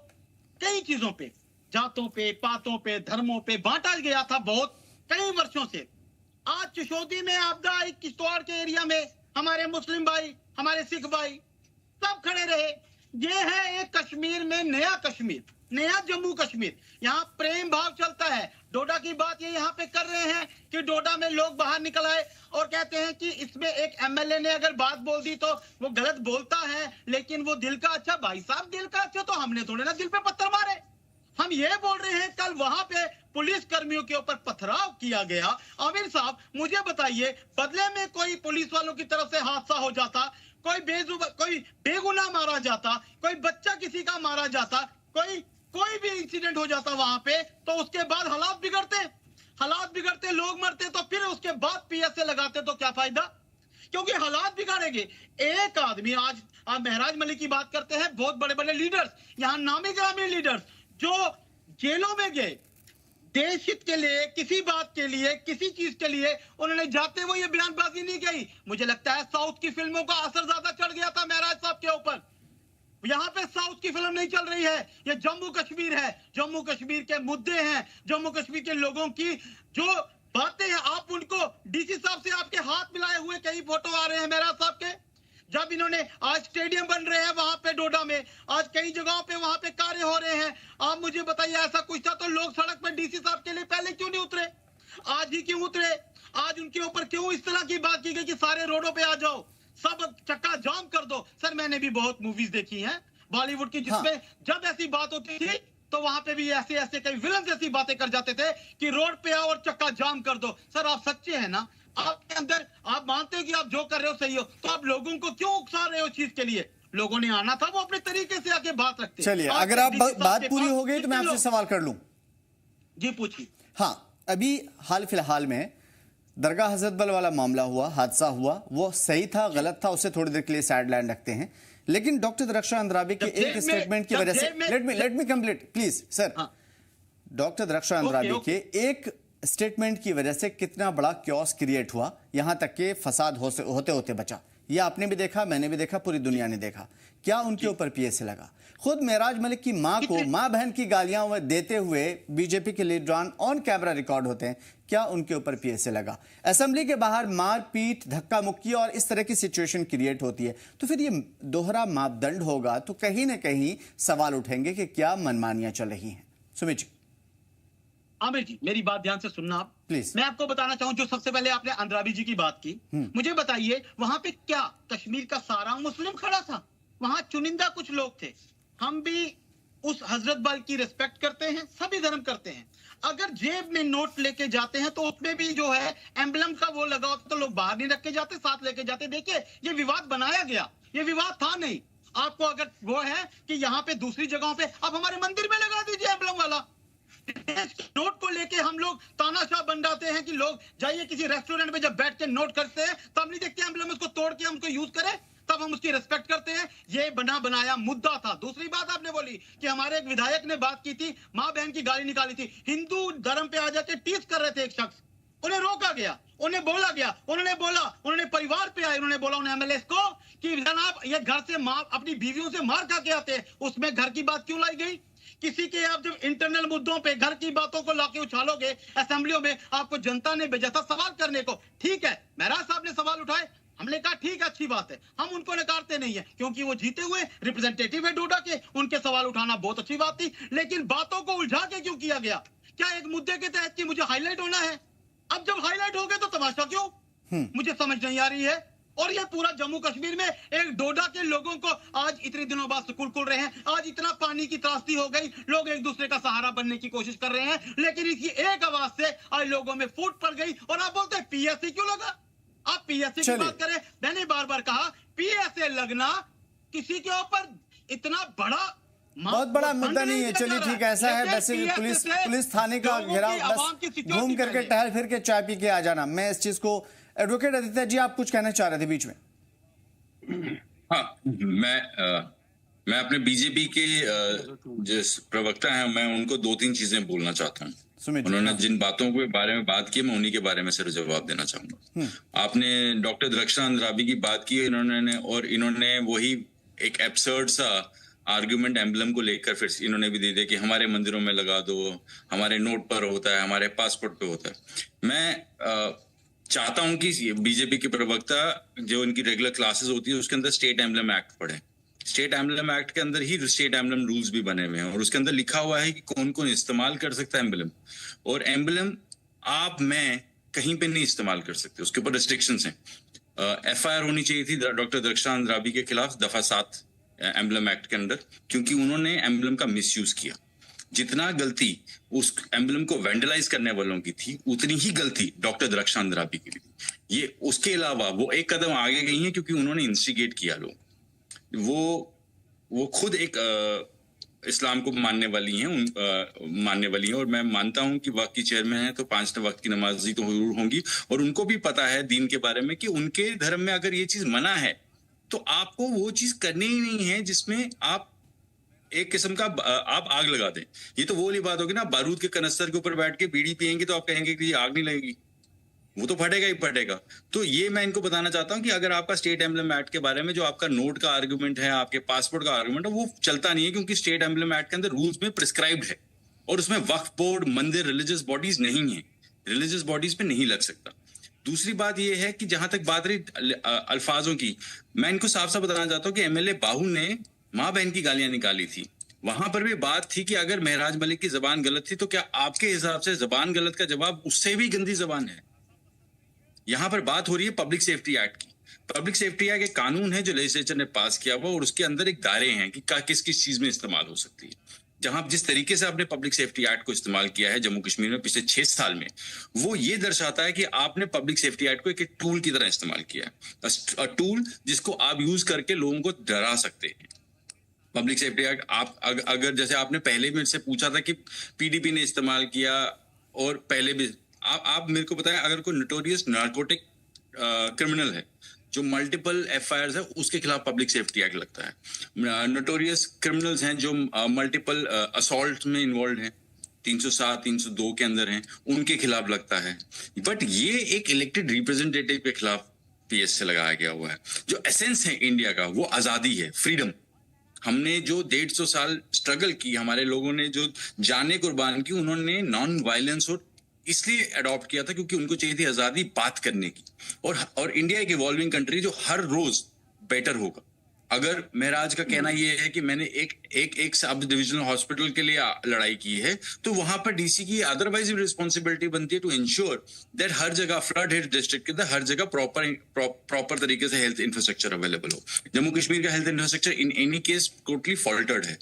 G: कई चीजों पे, जातों पे, पातों पे, धर्मों पे बांटा गया था बहुत कई वर्षों से। आज चिशोदी में आपदा आई, किश्तवाड़ के एरिया में हमारे मुस्लिम भाई, हमारे सिख भाई सब खड़े रहे। ये है एक कश्मीर में नया कश्मीर, नया जम्मू कश्मीर। यहाँ प्रेम भाव चलता है। डोडा की बात ये यहाँ पे कर रहे हैं कि डोडा में लोग बाहर निकल आए और कहते हैं कि इसमें एक एमएलए ने अगर बात बोल दी तो वो गलत बोलता है, लेकिन वो दिल का अच्छा। भाई साहब, दिल का अच्छा तो हमने थोड़े ना दिल पे पत्थर मारे। हम ये बोल रहे हैं, कल वहां पे पुलिस कर्मियों के ऊपर पथराव किया गया। आमिर साहब मुझे बताइए, बदले में कोई पुलिस वालों की तरफ से हादसा हो जाता, कोई बेगुनाह मारा जाता, कोई बच्चा किसी का मारा जाता, कोई भी इंसिडेंट हो जाता वहां पे, तो उसके बाद हालात बिगड़ते, लोग मरते, तो फिर उसके बाद पीएसए लगाते तो क्या फायदा? क्योंकि हालात बिगाड़ेंगे। एक आदमी, आज आप महराज मलिक की बात करते हैं, बहुत बड़े बड़े लीडर्स, यहाँ नामी ग्रामी लीडर्स जो जेलों में गए, देश हित के लिए, किसी बात के लिए, किसी चीज के लिए उन्होंने जाते हुए ये बयानबाजी नहीं की। मुझे लगता है साउथ की फिल्मों का असर ज्यादा चढ़ गया था महराज साहब के ऊपर। यहाँ पे साउथ की फिल्म नहीं चल रही है, ये जम्मू कश्मीर है, जम्मू कश्मीर के मुद्दे हैं, जम्मू कश्मीर के लोगों की जो बातें हैं, आप उनको, डीसी साहब से आपके हाथ मिलाए हुए कई फोटो आ रहे हैं महराज साहब के, जब इन्होंने, आज स्टेडियम बन रहे हैं वहां पे डोडा में, आज कई जगहों पे वहां पे कार्य हो रहे हैं। आप मुझे बताइए, ऐसा कुछ था तो लोग सड़क पर डीसी साहब के लिए पहले क्यों नहीं उतरे? आज ही क्यों उतरे? आज उनके ऊपर क्यों इस तरह की बात की गई कि सारे रोडों पे आ जाओ, सब चक्का जाम कर दो? सर मैंने भी बहुत मूवीज देखी हैं बॉलीवुड की, जिसमें जब ऐसी बात होती थी तो वहां पे भी ऐसे कई विलन ऐसी बातें कर जाते थे कि रोड पे आओ और चक्का जाम कर दो। सर आप सच्चे हैं ना? आपके अंदर आप मानते हो कि आप जो कर रहे हो सही हो, तो आप लोगों को क्यों उकसा रहे हो चीज के लिए? लोगों ने आना था, वो अपने तरीके से आके बात रखते।
A: चलिए, अगर आप बात पूरी हो गई तो मैं आपसे सवाल कर लूं।
G: जी पूछिए।
A: हाँ, अभी हाल फिलहाल में दरगाह हजरत बल वाला मामला हुआ, हादसा हुआ, वो सही था गलत था उससे थोड़ी देर के लिए साइड लाइन रखते हैं, लेकिन डॉक्टर दरख्शान अंद्राबी के एक स्टेटमेंट की वजह से, let me complete please sir. Doctor Darakhshan Andrabi के एक स्टेटमेंट की वजह से कितना बड़ा क्योस क्रिएट हुआ, यहां तक के फसाद होते होते बचा। ये आपने भी देखा, मैंने भी देखा, पूरी दुनिया ने देखा। क्या उनके ऊपर पीएसए लगा? खुद महराज मलिक की मां को मां बहन की गालियां देते हुए बीजेपी के लीडरान ऑन कैमरा रिकॉर्ड होते हैं, क्या उनके ऊपर पीएसए लगा? असेंबली के बाहर मारपीट, धक्का मुक्की और इस तरह की सिचुएशन क्रिएट होती है, तो फिर ये दोहरा मापदंड होगा तो कहीं ना कहीं सवाल उठेंगे कि क्या मनमानियां चल रही हैं। सुमित जी।
G: आमिर जी मेरी बात ध्यान से सुनना आप
A: प्लीज।
G: मैं आपको बताना चाहूं, जो सबसे पहले आपने अंद्राबी जी की बात की, मुझे बताइए वहां पे क्या कश्मीर का सारा मुस्लिम खड़ा था? वहां चुनिंदा कुछ लोग थे। हम भी उस हजरत बल की रिस्पेक्ट करते हैं, सभी धर्म करते हैं। अगर जेब में नोट लेके जाते हैं तो उसमें भी जो है एम्बलम का वो लगा होता, तो लोग बाहर नहीं रख के जाते, साथ लेके जाते। देखिए ये विवाद बनाया गया, ये विवाद था नहीं। आपको अगर वो है कि यहाँ पे दूसरी जगहों पे आप हमारे मंदिर में लगा दीजिए एम्बलम वाला। नोट को लेके हम लोग तानाशाह बन जाते हैं कि लोग जाइए किसी रेस्टोरेंट में जब बैठ के नोट करते हैं तब नहीं देखते एम्बलम, उसको तोड़ के हम उसको यूज करें तब हम उसकी रिस्पेक्ट करते हैं। ये बना बनाया मुद्दा था। दूसरी बात आपने बोली कि हमारे एक विधायक ने बात की थी, मां बहन की गाली निकाली थी, हिंदू धर्म पे आ जाके टीज कर रहे थे एक शख्स, उन्हें रोका गया, उन्हें बोला गया, उन्होंने परिवार पे आए, उन्होंने बोला उन्हें एमएलए को कि जनाब ये घर से मां अपनी बीवियों से मार खा के आते हैं, उसमें घर की बात क्यों लाई गई? किसी के आप जब इंटरनल मुद्दों पे घर की बातों को लाके उछालोगे असेंबलियों में, आपको जनता ने भेजा था सवाल करने को। ठीक है, महराज साहब ने सवाल उठाए, हमने कहा ठीक है, अच्छी बात है, हम उनको नकारते नहीं है क्योंकि वो जीते हुए रिप्रेजेंटेटिव है डोडा के, उनके सवाल उठाना बहुत अच्छी बात थी। लेकिन बातों को उलझा के क्यों किया गया? क्या एक मुद्दे के तहत कि मुझे हाईलाइट होना है? अब जब हाईलाइट हो गए तो तमाशा क्यों? मुझे समझ नहीं आ रही है। और ये पूरा जम्मू कश्मीर में एक डोडा के लोगों को आज इतने दिनों बाद स्कूल खुल रहे हैं, आज इतना पानी की त्रासदी हो गई, लोग एक दूसरे का सहारा बनने की कोशिश कर रहे हैं, लेकिन इसकी एक आवाज से आज लोगों में फूट पड़ गई। और आप बोलते हैं पीएसए क्यों लगा? आप पीएसए की बात करें, मैंने बार बार कहा पीएसए लगना किसी के ऊपर इतना बड़ा
A: बहुत बड़ा मुद्दा नहीं है। चलिए ठीक है, ऐसा है, वैसे भी पुलिस थाने का घेराव बस घूम करके टहल फिर के चाय पी के आ जाना। मैं इस चीज को, एडवोकेट आदित्य जी आप कुछ कहना चाह रहे थे बीच में?
H: हाँ, मैं अपने बीजेपी के जो प्रवक्ता हैं, मैं उनको 2-3 चीजें बोलना चाहता हूँ। उन्होंने जिन बातों के बारे में बात की, मैं उन्हीं के बारे में सिर्फ जवाब देना चाहूंगा। आपने डॉक्टर दरख्शान अंद्राबी की बात की, इन्होंने वही एक एब्सर्ड सा आर्गुमेंट एम्बलम को लेकर फिर इन्होंने भी दे दिया कि हमारे मंदिरों में लगा दो, हमारे नोट पर होता है, हमारे पासपोर्ट पे होता है। मैं चाहता हूं कि बीजेपी के प्रवक्ता जो इनकी रेगुलर क्लासेस होती है उसके अंदर स्टेट एम्बलम एक्ट पढ़े। स्टेट एम्बलम एक्ट के अंदर ही स्टेट एम्बलम रूल्स भी बने हुए हैं और उसके अंदर लिखा हुआ है कि कौन कौन इस्तेमाल कर सकता है एम्बलम, और एम्बलम आप मैं कहीं पे नहीं इस्तेमाल कर सकते, उसके ऊपर रिस्ट्रिक्शंस हैं। एफआईआर होनी चाहिए थी डॉक्टर दरख्शान अंद्राबी के खिलाफ दफा 7 एम्बलम एक्ट के अंदर, क्योंकि उन्होंने एम्बलम का मिसयूज किया। जितना गलती उस एम्बलम को वेंडलाइज करने वालों की थी, उतनी ही गलती डॉक्टर दरख्शान अंद्राबी की भी थी। ये उसके अलावा वो एक कदम आगे गई हैं क्योंकि उन्होंने इंस्टिगेट किया लोग। वो खुद एक इस्लाम को मानने वाली हैं और मैं मानता हूं कि वक्त की चेयरमैन है तो 5 वक्त की नमाजी तो जरूर होंगी, और उनको भी पता है दीन के बारे में कि उनके धर्म में अगर ये चीज मना है तो आपको वो चीज करनी ही नहीं है जिसमें आप एक किस्म का आप आग लगा दें। ये तो वो वाली बात होगी ना, बारूद के कनस्तर के ऊपर बैठ के बीड़ी पियेंगे तो आप कहेंगे कि आग नहीं लगेगी, वो तो फटेगा ही फटेगा। तो ये मैं इनको बताना चाहता हूं कि अगर आपका स्टेट एम्बलम एक्ट के बारे में जो आपका नोट का आर्गुमेंट है, आपके पासपोर्ट का आर्गुमेंट है, वो चलता नहीं है, क्योंकि स्टेट एम्बलम एक्ट के अंदर रूल्स में प्रिस्क्राइब्ड है और उसमें वक्फ बोर्ड, मंदिर, रिलीजियस बॉडीज नहीं है, रिलीजियस बॉडीज पे नहीं लग सकता। दूसरी बात ये है कि जहां तक बात रही अल्फाजों की, मैं इनको साफ साफ बताना चाहता हूँ कि एमएलए बाहू ने माँ बहन की गालियां निकाली थी। वहां पर भी बात थी कि अगर महराज मलिक की जबान गलत थी तो क्या आपके हिसाब से जबान गलत का जवाब उससे भी गंदी जबान है? यहां पर बात हो रही है पब्लिक सेफ्टी एक्ट की। पब्लिक सेफ्टी एक्ट एक कानून है जो लेजिस्लेचर ने पास किया हुआ, और उसके अंदर एक दायरे हैं कि किस किस चीज में इस्तेमाल हो सकती है। जहां जिस तरीके से आपने पब्लिक सेफ्टी एक्ट को इस्तेमाल किया है जम्मू कश्मीर में पिछले 6 साल में, वो ये दर्शाता है कि आपने पब्लिक सेफ्टी एक्ट को एक टूल की तरह इस्तेमाल किया है, टूल जिसको आप यूज करके लोगों को डरा सकते हैं। पब्लिक सेफ्टी एक्ट आप अगर जैसे आपने पहले मेरे से पूछा था कि पीडीपी ने इस्तेमाल किया, और पहले भी आप मेरे को बताएं, अगर कोई नोटोरियस नार्कोटिक क्रिमिनल है जो मल्टीपल एफआईआर है, उसके खिलाफ पब्लिक सेफ्टी एक्ट लगता है। नोटोरियस क्रिमिनल्स हैं जो मल्टीपल असॉल्ट में इन्वॉल्व हैं, 307, 302 के अंदर हैं, उनके खिलाफ लगता है। बट ये एक इलेक्टेड रिप्रेजेंटेटिव के खिलाफ पीएस से लगाया गया हुआ है। जो एसेंस है इंडिया का वो आजादी है, फ्रीडम। हमने जो 150 साल स्ट्रगल की, हमारे लोगों ने जो जाने कुर्बान की, उन्होंने नॉन वायलेंस और इसलिए अडॉप्ट किया था क्योंकि उनको चाहिए थी आजादी बात करने की। और इंडिया एक इवॉल्विंग कंट्री जो हर रोज बेटर होगा। अगर महराज का कहना यह है कि मैंने एक सब डिविजनल हॉस्पिटल के लिए लड़ाई की है, तो वहां पर डीसी की अदरवाइज रिस्पॉन्सिबिलिटी बनती है टू इंश्योर दैट हर जगह फ्लड हिट डिस्ट्रिक्ट के अंदर हर जगह प्रॉपर तरीके से हेल्थ इंफ्रास्ट्रक्चर अवेलेबल हो। जम्मू कश्मीर का health infrastructure in any case totally faltered है।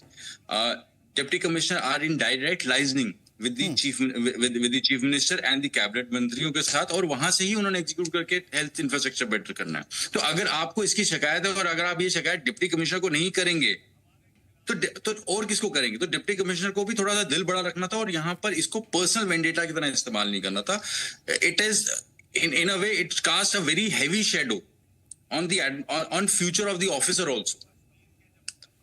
H: Deputy commissioner are in direct liaisoning with the chief minister and the cabinet मंत्रियों के साथ, और वहां से ही उन्होंने एग्जीक्यूट करके हेल्थ इंफ्रास्ट्रक्चर बेटर करना है। तो अगर आपको इसकी शिकायत है और अगर आप ये शिकायत डिप्टी कमिश्नर को नहीं करेंगे तो और किसको करेंगे? तो डिप्टी कमिश्नर को भी थोड़ा सा दिल बड़ा रखना था और यहाँ पर इसको पर्सनल वेंडेटा की तरह इस्तेमाल नहीं करना था। It is in a way it casts a very heavy shadow on future of the officer also.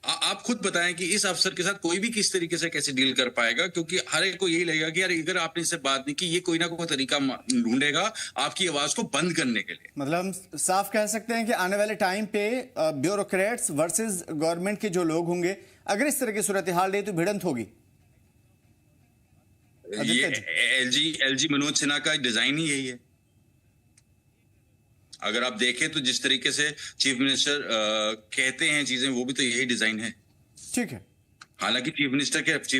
H: आप खुद बताएं कि इस अफसर के साथ कोई भी किस तरीके से कैसे डील कर पाएगा, क्योंकि हर एक को यही लगेगा कि यार अगर आपने इससे बात नहीं की, ये कोई ना कोई तरीका ढूंढेगा आपकी आवाज को बंद करने के लिए। मतलब हम
A: साफ कह सकते हैं कि आने वाले टाइम पे ब्यूरोक्रेट्स वर्सेस गवर्नमेंट के जो लोग होंगे, अगर इस तरह की सूरत हाल रही तो भिड़ंत होगी।
H: ये एलजी मनोज सिन्हा का डिजाइन ही यही है। अगर आप देखें तो जिस तरीके से चीफ मिनिस्टर कहते हैं चीजें, वो भी तो यही डिजाइन है।
A: ठीक है।
H: हालांकि चीफ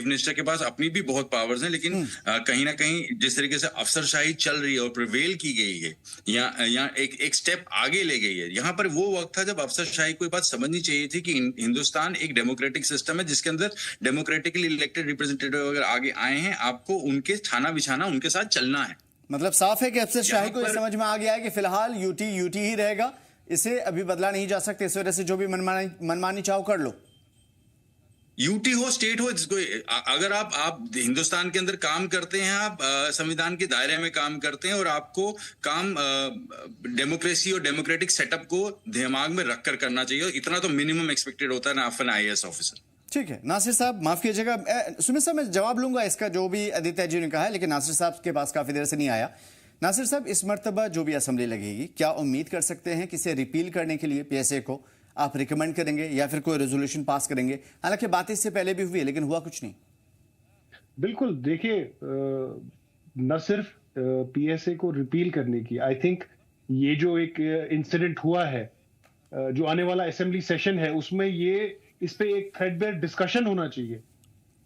H: मिनिस्टर के पास अपनी भी बहुत पावर्स हैं, लेकिन कहीं ना कहीं जिस तरीके से अफसरशाही चल रही है और प्रिवेल की गई है, यहाँ एक स्टेप आगे ले गई है। यहाँ पर वो वक्त था जब अफसरशाही को बात समझनी चाहिए थी कि हिंदुस्तान एक डेमोक्रेटिक सिस्टम है जिसके अंदर डेमोक्रेटिकली इलेक्टेड रिप्रेजेंटेटिव अगर आगे आए हैं, आपको उनके छाना बिछाना, उनके साथ चलना है।
A: मतलब साफ है कि अफसरशाही को समझ में आ गया है कि फिलहाल यूटी ही रहेगा, इसे अभी बदला नहीं जा सकता। इस वजह से जो भी मनमानी चाहो कर लो,
H: यूटी हो स्टेट हो, अगर आप हिंदुस्तान के अंदर काम करते हैं, आप संविधान के दायरे में काम करते हैं और आपको काम डेमोक्रेसी और डेमोक्रेटिक सेटअप को दिमाग में रखकर करना चाहिए। इतना तो मिनिमम एक्सपेक्टेड होता है ना ऑफ एन आईएएस ऑफिसर।
A: ठीक है नासिर साहब, माफ कीजिएगा, सुमित साहब मैं जवाब लूंगा इसका जो भी आदित्य जी ने कहा है, लेकिन नासिर साहब के पास काफी देर से नहीं आया। नासिर साहब, इस मर्तबा जो भी असेंबली लगेगी, क्या उम्मीद कर सकते हैं कि इसे रिपील करने के लिए पीएसए को आप रिकमेंड करेंगे या फिर कोई रेजोल्यूशन पास करेंगे? हालांकि बात इससे पहले भी हुई है लेकिन हुआ कुछ नहीं।
I: बिल्कुल, देखिए न सिर्फ पीएसए को रिपील करने की, आई थिंक ये जो एक इंसिडेंट हुआ है, जो आने वाला असेंबली सेशन है, उसमें ये इस पे एक थ्रेडबेयर डिस्कशन होना चाहिए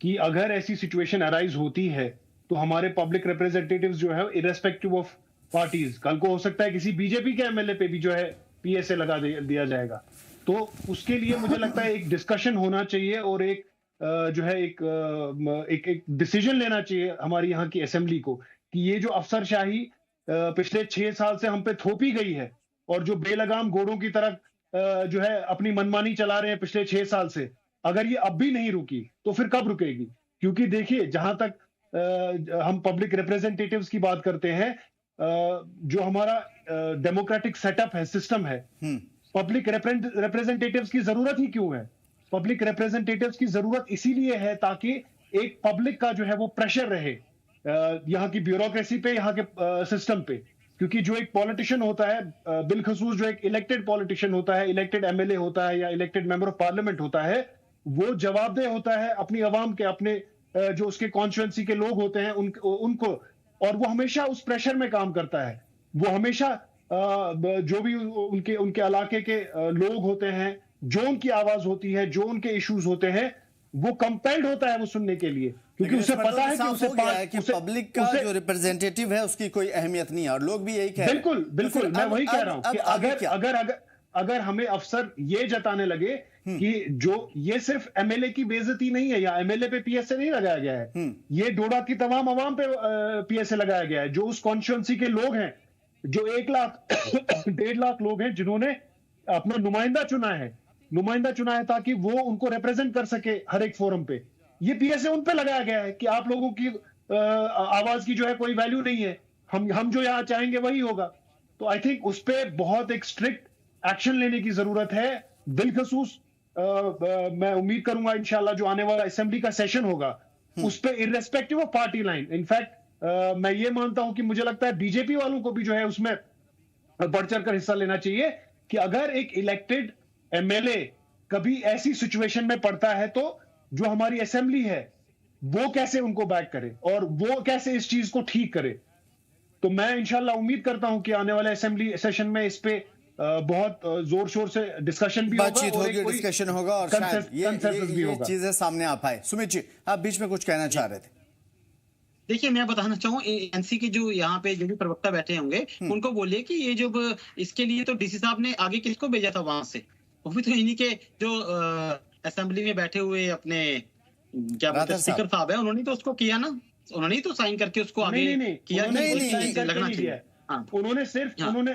I: कि अगर ऐसी सिचुएशन अराइज होती है तो हमारे पब्लिक रिप्रेजेंटेटिव्स जो है इरेस्पेक्टिव ऑफ पार्टीज, कल को हो सकता है किसी बीजेपी के एमएलए पे भी जो है पीएसए लगा दिया जाएगा। तो उसके लिए मुझे लगता है एक डिस्कशन होना चाहिए और एक जो है एक डिसीजन लेना चाहिए हमारी यहाँ की असेंबली को कि ये जो अफसरशाही पिछले 6 साल से हम पे थोपी गई है और जो बेलगाम घोड़ों की तरह जो है अपनी मनमानी चला रहे हैं पिछले 6 साल से, अगर ये अब भी नहीं रुकी तो फिर कब रुकेगी? क्योंकि देखिए, जहां तक हम पब्लिक रिप्रेजेंटेटिव्स की बात करते हैं, जो हमारा डेमोक्रेटिक सेटअप है, सिस्टम है, पब्लिक रिप्रेजेंटेटिव्स की जरूरत ही क्यों है? पब्लिक रिप्रेजेंटेटिव्स की जरूरत इसीलिए है ताकि एक पब्लिक का जो है वो प्रेशर रहे यहाँ की ब्यूरोक्रेसी पे, यहाँ के सिस्टम पे। क्योंकि जो एक पॉलिटिशियन होता है, बिलखसूस जो एक इलेक्टेड पॉलिटिशियन होता है, इलेक्टेड एमएलए होता है या इलेक्टेड मेंबर ऑफ पार्लियामेंट होता है, वो जवाबदेह होता है अपनी आवाम के, अपने जो उसके कॉन्स्टिट्यूएंसी के लोग होते हैं उनको, और वो हमेशा उस प्रेशर में काम करता है। वो हमेशा जो भी उनके इलाके के लोग होते हैं, जो उनकी आवाज होती है, जो उनके इश्यूज होते हैं, वो कंपेल्ड होता है वो सुनने के लिए, क्योंकि उसे पता है कि उसे
A: पब्लिक का जो रिप्रेजेंटेटिव है उसकी कोई अहमियत नहीं है, और लोग भी यही कह रहे हैं।
I: बिल्कुल मैं वही कह रहा हूं कि अगर हमें अफसर ये जताने लगे कि जो ये सिर्फ एमएलए की बेइज्जती नहीं है या एमएलए पे पीएसए नहीं लगाया गया है, ये डोडा की तमाम आवाम पे पीएसए लगाया गया है, जो उस कॉन्स्टिट्यूएंसी के लोग हैं, जो 1 लाख 1.5 लाख लोग हैं जिन्होंने अपना नुमाइंदा चुना है ताकि वो उनको रिप्रेजेंट कर सके हर एक फोरम पे। ये पीएसए उन पे लगाया गया है कि आप लोगों की आवाज की जो है कोई वैल्यू नहीं है, हम जो यहाँ चाहेंगे वही होगा। तो आई थिंक उस पे बहुत एक स्ट्रिक्ट एक्शन लेने की जरूरत है। बिलखसूस मैं उम्मीद करूंगा इंशाल्लाह जो आने वाला असेंबली का सेशन होगा उस पे irrespective of party line, in fact मैं ये मानता हूं कि मुझे लगता है बीजेपी वालों को भी जो है उसमें बढ़ चढ़ कर हिस्सा लेना चाहिए कि अगर एक इलेक्टेड एमएलए कभी ऐसी सिचुएशन में पड़ता है तो जो हमारी असेंबली है वो कैसे उनको बैक करे और वो कैसे इस चीज को ठीक करे। तो मैं इंशाल्लाह उम्मीद करता हूं कि आने वाले असेंबली सेशन में इस पे बहुत जोर शोर से डिस्कशन भी
A: बातचीत होगी, डिस्कशन होगा और शायद ये चीजें सामने आ पाए। सुमित जी, आप बीच में कुछ कहना चाह रहे थे।
G: देखिए, मैं बताना चाहूँ एनसी के जो यहाँ पे जो भी प्रवक्ता बैठे होंगे उनको बोलिए कि ये जो इसके लिए तो डीसी साहब ने आगे किसको भेजा था वहां से, वो भी तो इन्हीं के जो असेंबली में बैठे हुए अपने क्या बोलते हैं स्पीकर साहब है, उन्होंने तो उसको किया ना, उन्होंने तो साइन करके उसको आगे किया।
I: लगना चाहिए उन्होंने सिर्फ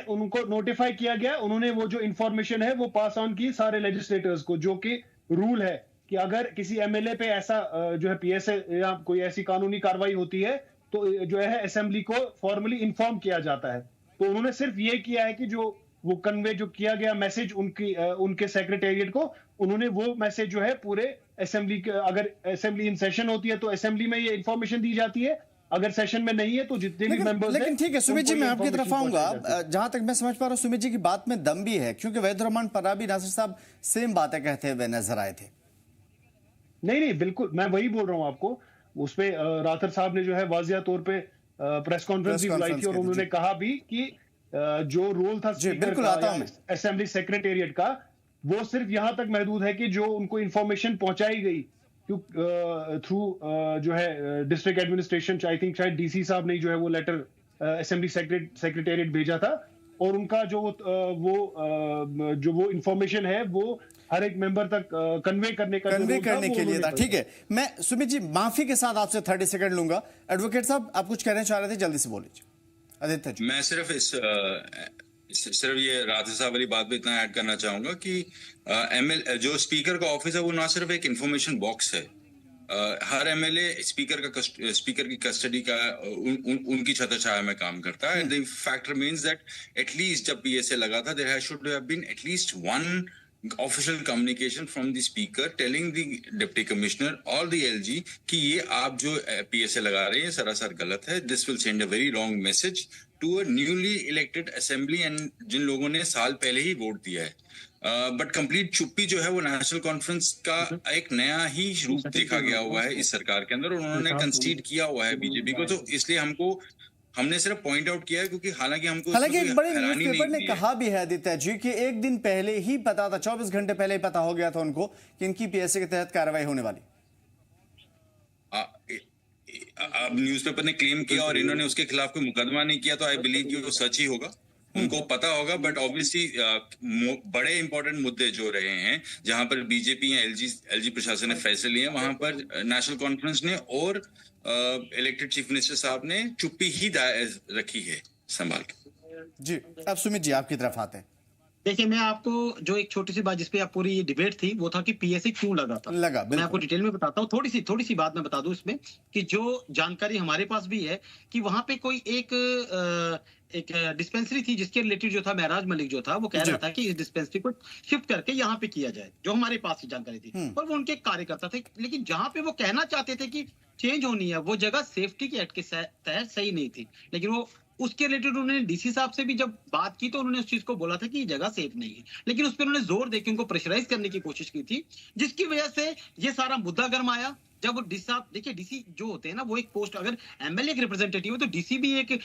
I: उनको नोटिफाई किया गया, उन्होंने वो जो इंफॉर्मेशन है वो पास ऑन की सारे लेजिस्लेटर्स को, जो कि रूल है कि अगर किसी एमएलए पे ऐसा जो है पीएसए या कोई ऐसी कानूनी कार्रवाई होती है तो जो है असेंबली को फॉर्मली इन्फॉर्म किया जाता है। तो उन्होंने सिर्फ ये किया है कि जो वो कन्वे जो किया गया मैसेज उनके सेक्रेटेरिएट को, उन्होंने वो मैसेज जो है पूरे असेंबली के, अगर असेंबली इन सेशन होती है तो असेंबली में ये इंफॉर्मेशन दी जाती है, अगर सेशन में नहीं है तो जितने भी मेंबर्स हैं।
A: लेकिन ठीक है सुमित जी, मैं आपकी तरफ आऊंगा। जहां तक मैं समझ पा रहा हूं सुमित जी की बात में दम भी है, क्योंकि वहीद रहमान पराबी नासिर साहब सेम बातें कहते हुए नजर आए थे।
I: नहीं बिल्कुल, मैं वही बोल रहा हूं आपको। उसपे राथर साहब ने जो है वाजिया तौर पे प्रेस कॉन्फ्रेंस भी बुलाई थी और उन्होंने कहा भी कि जो रोल था स्पीकर का, असेंबली सेक्रेटेरिएट का, वो सिर्फ यहां तक महदूद है कि जो उनको इंफॉर्मेशन पहुंचाई गई थ्रू जो है डिस्ट्रिक्ट एडमिनिस्ट्रेशन, आई थिंक शायद डीसी साहब ने जो है वो लेटर असेंबली सेक्रेटेरिएट भेजा था, और उनका जो वो इंफॉर्मेशन है वो हर एक मेंबर तक कन्वे करने के लिए था।
A: ठीक है, मैं सुमित जी माफी के साथ आपसे 30 सेकंड लूंगा। एडवोकेट साहब, आप कुछ कहना चाह रहे थे, जल्दी से बोलिए। आदित्य जी, मैं
H: सिर्फ ये राधे साहब वाली बात पे इतना ऐड करना चाहूंगा कि जो स्पीकर का ऑफिस है वो ना सिर्फ एक इंफॉर्मेशन बॉक्स है, हर एमएलए स्पीकर की कस्टडी का उनकी छत्रछाया में काम करता है। The fact remains that at least जब पीएसए लगा था there should have been at least one official communication from the speaker telling the deputy commissioner और द एलजी कि ये आप जो पीएसए लगा रहे हैं सरासर गलत है। This will send a very wrong message to a newly elected assembly and जिन लोगों ने साल पहले ही वोट दिया है। बट कंप्लीट चुप्पी जो है वो नेशनल कॉन्फ्रेंस का एक नया ही रूप देखा गया हुआ है इस सरकार के अंदर, उन्होंने कंसीड किया हुआ है बीजेपी को। तो इसलिए हमने सिर्फ पॉइंट आउट किया है, क्योंकि हालांकि
A: एक बड़े न्यूज़पेपर ने कहा भी है आदित्य जी कि एक दिन पहले ही पता था, 24 घंटे पहले ही पता हो गया था उनको कि इनकी पीएसए के तहत कार्रवाई होने वाली।
H: अब न्यूज़पेपर ने क्लेम किया और इन्होंने उसके खिलाफ कोई मुकदमा नहीं किया, तो आई बिलीव कि वो सच ही होगा। उनको पता होगा, बट ऑब्वियसली बड़े इंपॉर्टेंट मुद्दे जो रहे हैं जहां पर बीजेपी या एलजी प्रशासन ने फैसले लिए, वहां पर नेशनल कॉन्फ्रेंस ने और इलेक्टेड चीफ मिनिस्टर साहब ने चुप्पी ही रखी है संभाल के।
A: जी, अब सुमित जी आपकी तरफ आते हैं।
G: देखिए, मैं आपको जो एक छोटी सी बात जिसपे आप पूरी ये डिबेट थी वो था कि पीएसए क्यों लगा था। मैं आपको डिटेल में बताता हूँ, थोड़ी सी बात मैं बता दूं इसमें कि जो जानकारी हमारे पास भी है कि वहां पे कोई एक डिस्पेंसरी थी जिसके रिलेटेड जो था महराज मलिक जो था वो कह रहा था कि इस डिस्पेंसरी को शिफ्ट करके यहाँ पे किया जाए, जो हमारे पास की जानकारी थी, और वो उनके कार्यकर्ता थे। लेकिन जहां पे वो कहना चाहते थे कि चेंज होनी है, वो जगह सेफ्टी के एक्ट के तहत सही नहीं थी। लेकिन वो उसके रिलेटेड उन्होंने डीसी साहब से भी जब बात की तो उन्होंने उस चीज को बोला था कि ये जगह सेफ नहीं है, लेकिन उस पर उन्होंने जोर देकर उनको प्रेशराइज करने की कोशिश की थी, जिसकी वजह से ये सारा मुद्दा गर्म आया। जब वो डीसी साहब, देखिए डीसी जो होते हैं ना, वो एक पोस्ट, अगर एमएलए एक रिप्रेजेंटेटिव है तो डीसी भी एक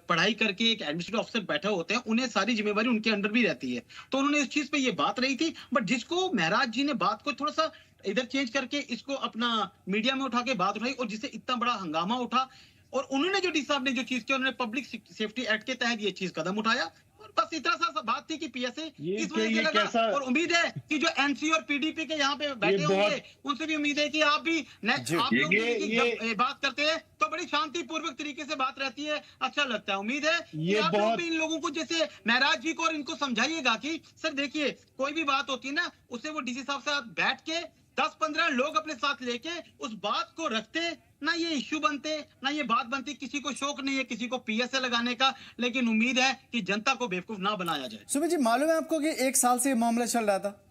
G: पढ़ाई करके एक एडमिनिस्ट्रेटिव ऑफिसर बैठे होते हैं, उन्हें सारी जिम्मेवारी उनके अंडर भी रहती है। तो उन्होंने इस चीज पे ये बात रही थी, बट जिसको महराज जी ने बात को थोड़ा सा इधर चेंज करके इसको अपना मीडिया में उठा के बात उठाई, और जिससे इतना बड़ा हंगामा उठा, और उन्होंने जो डी साहब ने जो चीज की, उन्होंने पब्लिक सेफ्टी एक्ट के तहत ये चीज कदम उठाया, और बस इतना सा बात थी कि पीएसए इस वजह से लगा। और उम्मीद है कि जो एनसी और पीडीपी के यहाँ पे बैठे होंगे उनसे भी उम्मीद है कि आप भी आप लोग जब बात करते हैं तो बड़ी शांतिपूर्वक तरीके से बात रहती है, अच्छा लगता है। उम्मीद है कि आप लोग भी इन लोगों को जैसे महराज जी को और इनको समझाइएगा कि सर देखिए, कोई भी बात होती है ना, उसे वो डीसी साहब से बैठ के 10-15 लोग अपने साथ लेके उस बात को रखते, ना ये इश्यू बनते, ना ये बात बनती। किसी को शौक नहीं है किसी को पीएसए लगाने का, लेकिन उम्मीद है कि जनता को बेवकूफ ना बनाया जाए।
A: सुमित जी, मालूम है आपको कि 1 साल से ये मामला चल रहा था?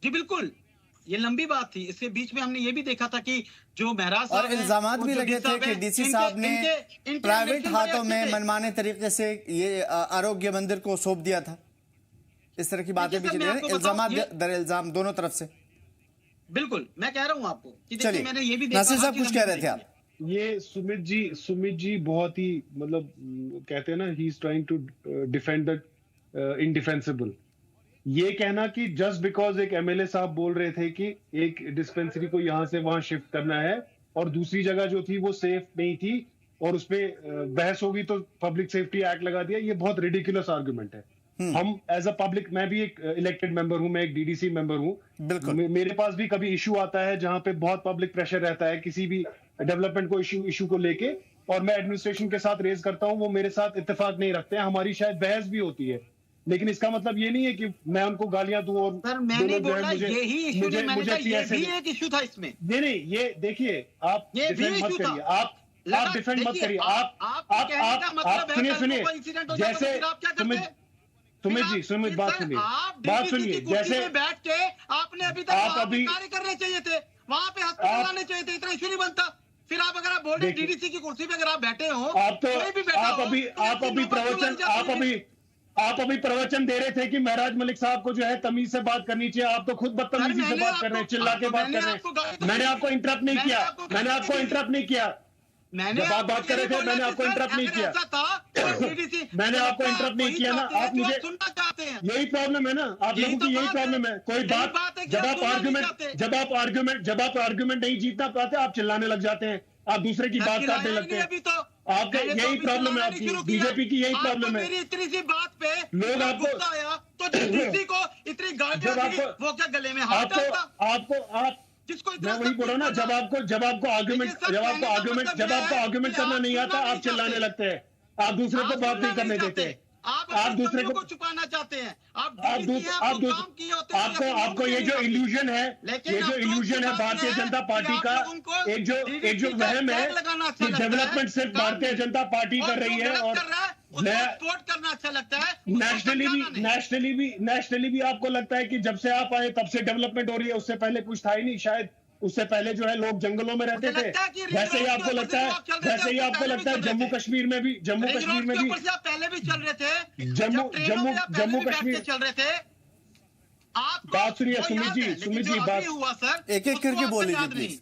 G: जी बिल्कुल, ये लंबी बात थी। इसके बीच में हमने ये भी देखा था कि जो महराज साहब
A: और इल्जामात भी लगे थे कि डीसी साहब ने प्राइवेट हाथों में मनमाने तरीके से ये आरोग्य मंदिर को सौंप दिया था। इस तरह की बातें भी चली हैं, इल्जाम दर इल्जाम दोनों तरफ से।
G: बिल्कुल, मैं कह रहा हूं आपको कि देखिए, मैंने ये भी देखा।
A: नासिर साहब कुछ कह रहे थे आप?
I: ये सुमित जी बहुत ही मतलब कहते हैं ना, he is trying to defend the indefensible. ये कहना कि जस्ट बिकॉज एक एमएलए साहब बोल रहे थे कि एक डिस्पेंसरी को यहां से वहां शिफ्ट करना है और दूसरी जगह जो थी वो सेफ नहीं थी और उस पर बहस होगी तो पब्लिक सेफ्टी एक्ट लगा दिया, ये बहुत रिडिकुलस आर्गुमेंट है। हम एज अ पब्लिक, मैं भी एक इलेक्टेड मेंबर हूं, मैं एक डीडीसी मेंबर हूं, मेरे पास भी कभी इशू आता है जहां पे बहुत पब्लिक प्रेशर रहता है किसी भी डेवलपमेंट को इशू को लेके, और मैं एडमिनिस्ट्रेशन के साथ रेज करता हूं, वो मेरे साथ इत्तेफाक नहीं रखते हैं, हमारी शायद बहस भी होती है, लेकिन इसका मतलब ये नहीं है कि मैं उनको गालियां दूं और
G: मैंने बोला यही इशू नहीं, मैंने कहा ये भी एक इशू था इसमें।
I: नहीं, ये देखिए, आप डिफेंड मत करिए, आप डिफेंड मत करिए, आप सुनिए, जैसे सुमित बात सुनिए, जैसे
G: बैठ के आपने अभी तक कार्य करने चाहिए थे, वहां पे हॉस्पिटल आने चाहिए थे, इतना इशू नहीं बनता। फिर आप अगर आप बोल रहे डीडीसी की कुर्सी पे अगर आप बैठे हो,
I: आप अभी प्रवचन दे रहे थे कि महराज मलिक साहब को जो है तमीज से बात करनी चाहिए, आप तो खुद बदतमीजी से बात कर रहे हैं, चिल्ला के बात कर रहे हैं। मैंने आपको इंटरप्ट नहीं किया, जब आप बात कर रहे थे मैंने आपको इंटरप्ट नहीं किया, मैंने आपको इंटरप्ट नहीं किया ना। आप मुझे यही प्रॉब्लम है ना, आप लोगों की यही प्रॉब्लम है। कोई बात जब आप आर्ग्यूमेंट नहीं जीतना पाते, आप चिल्लाने लग जाते हैं, आप दूसरे की बात काटने लगते हैं। आपके यही प्रॉब्लम है, आपकी बीजेपी की यही प्रॉब्लम है।
G: इतनी सी बात पे
I: लोग आपको
G: तो डीडीसी को इतनी गालियां, वो क्या गले में हाथ डालता?
I: आप मैं वही बोल रहा हूँ ना, जब आपको आर्गुमेंट करना नहीं आता, आप चिल्लाने लगते हैं, आप दूसरे को बात नहीं करने देते,
G: आप दूसरे को छुपाना चाहते हैं।
I: आपको ये जो इल्यूजन है, भारतीय जनता पार्टी का, एक जो वहम है कि डेवलपमेंट सिर्फ भारतीय जनता पार्टी कर रही है, और
G: सपोर्ट करना अच्छा लगता है।
I: नेशनली भी आपको लगता है कि जब से आप आए तब से डेवलपमेंट हो रही है, उससे पहले कुछ था ही नहीं, शायद उससे पहले जो है लोग जंगलों में रहते थे। वैसे ही आपको लगता है जम्मू कश्मीर में भी
G: पहले भी चल रहे थे,
I: जम्मू कश्मीर
G: चल रहे थे।
I: बात सुनिए सुमित जी, बात
G: हुआ सर,
A: एक-एक करके बोल लीजिए प्लीज।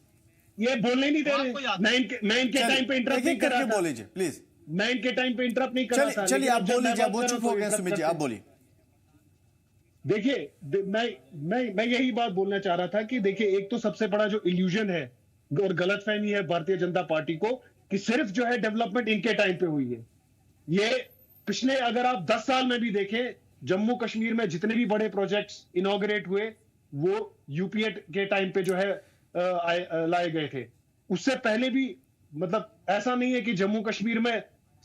I: ये बोलने नहीं दे रहे, मैं इनके टाइम पे इंटरप्ट नहीं कर रहा था,
A: बोल लीजिए प्लीज।
I: मैं इनके टाइम पे इंटरप्ट नहीं कर रहा था।
A: चलिए आप बोल लीजिए, वो चुप हो गए। सुमित जी आप बोलिए।
I: देखिए, मैं यही बात बोलना चाह रहा था कि देखिए, एक तो सबसे बड़ा जो इल्यूजन है और गलतफहमी है भारतीय जनता पार्टी को कि सिर्फ जो है डेवलपमेंट इनके टाइम पे हुई है। ये पिछले अगर आप 10 साल में भी देखें, जम्मू कश्मीर में जितने भी बड़े प्रोजेक्ट्स इनॉग्रेट हुए वो यूपीए के टाइम पे जो है लाए गए थे। उससे पहले भी मतलब ऐसा नहीं है कि जम्मू कश्मीर में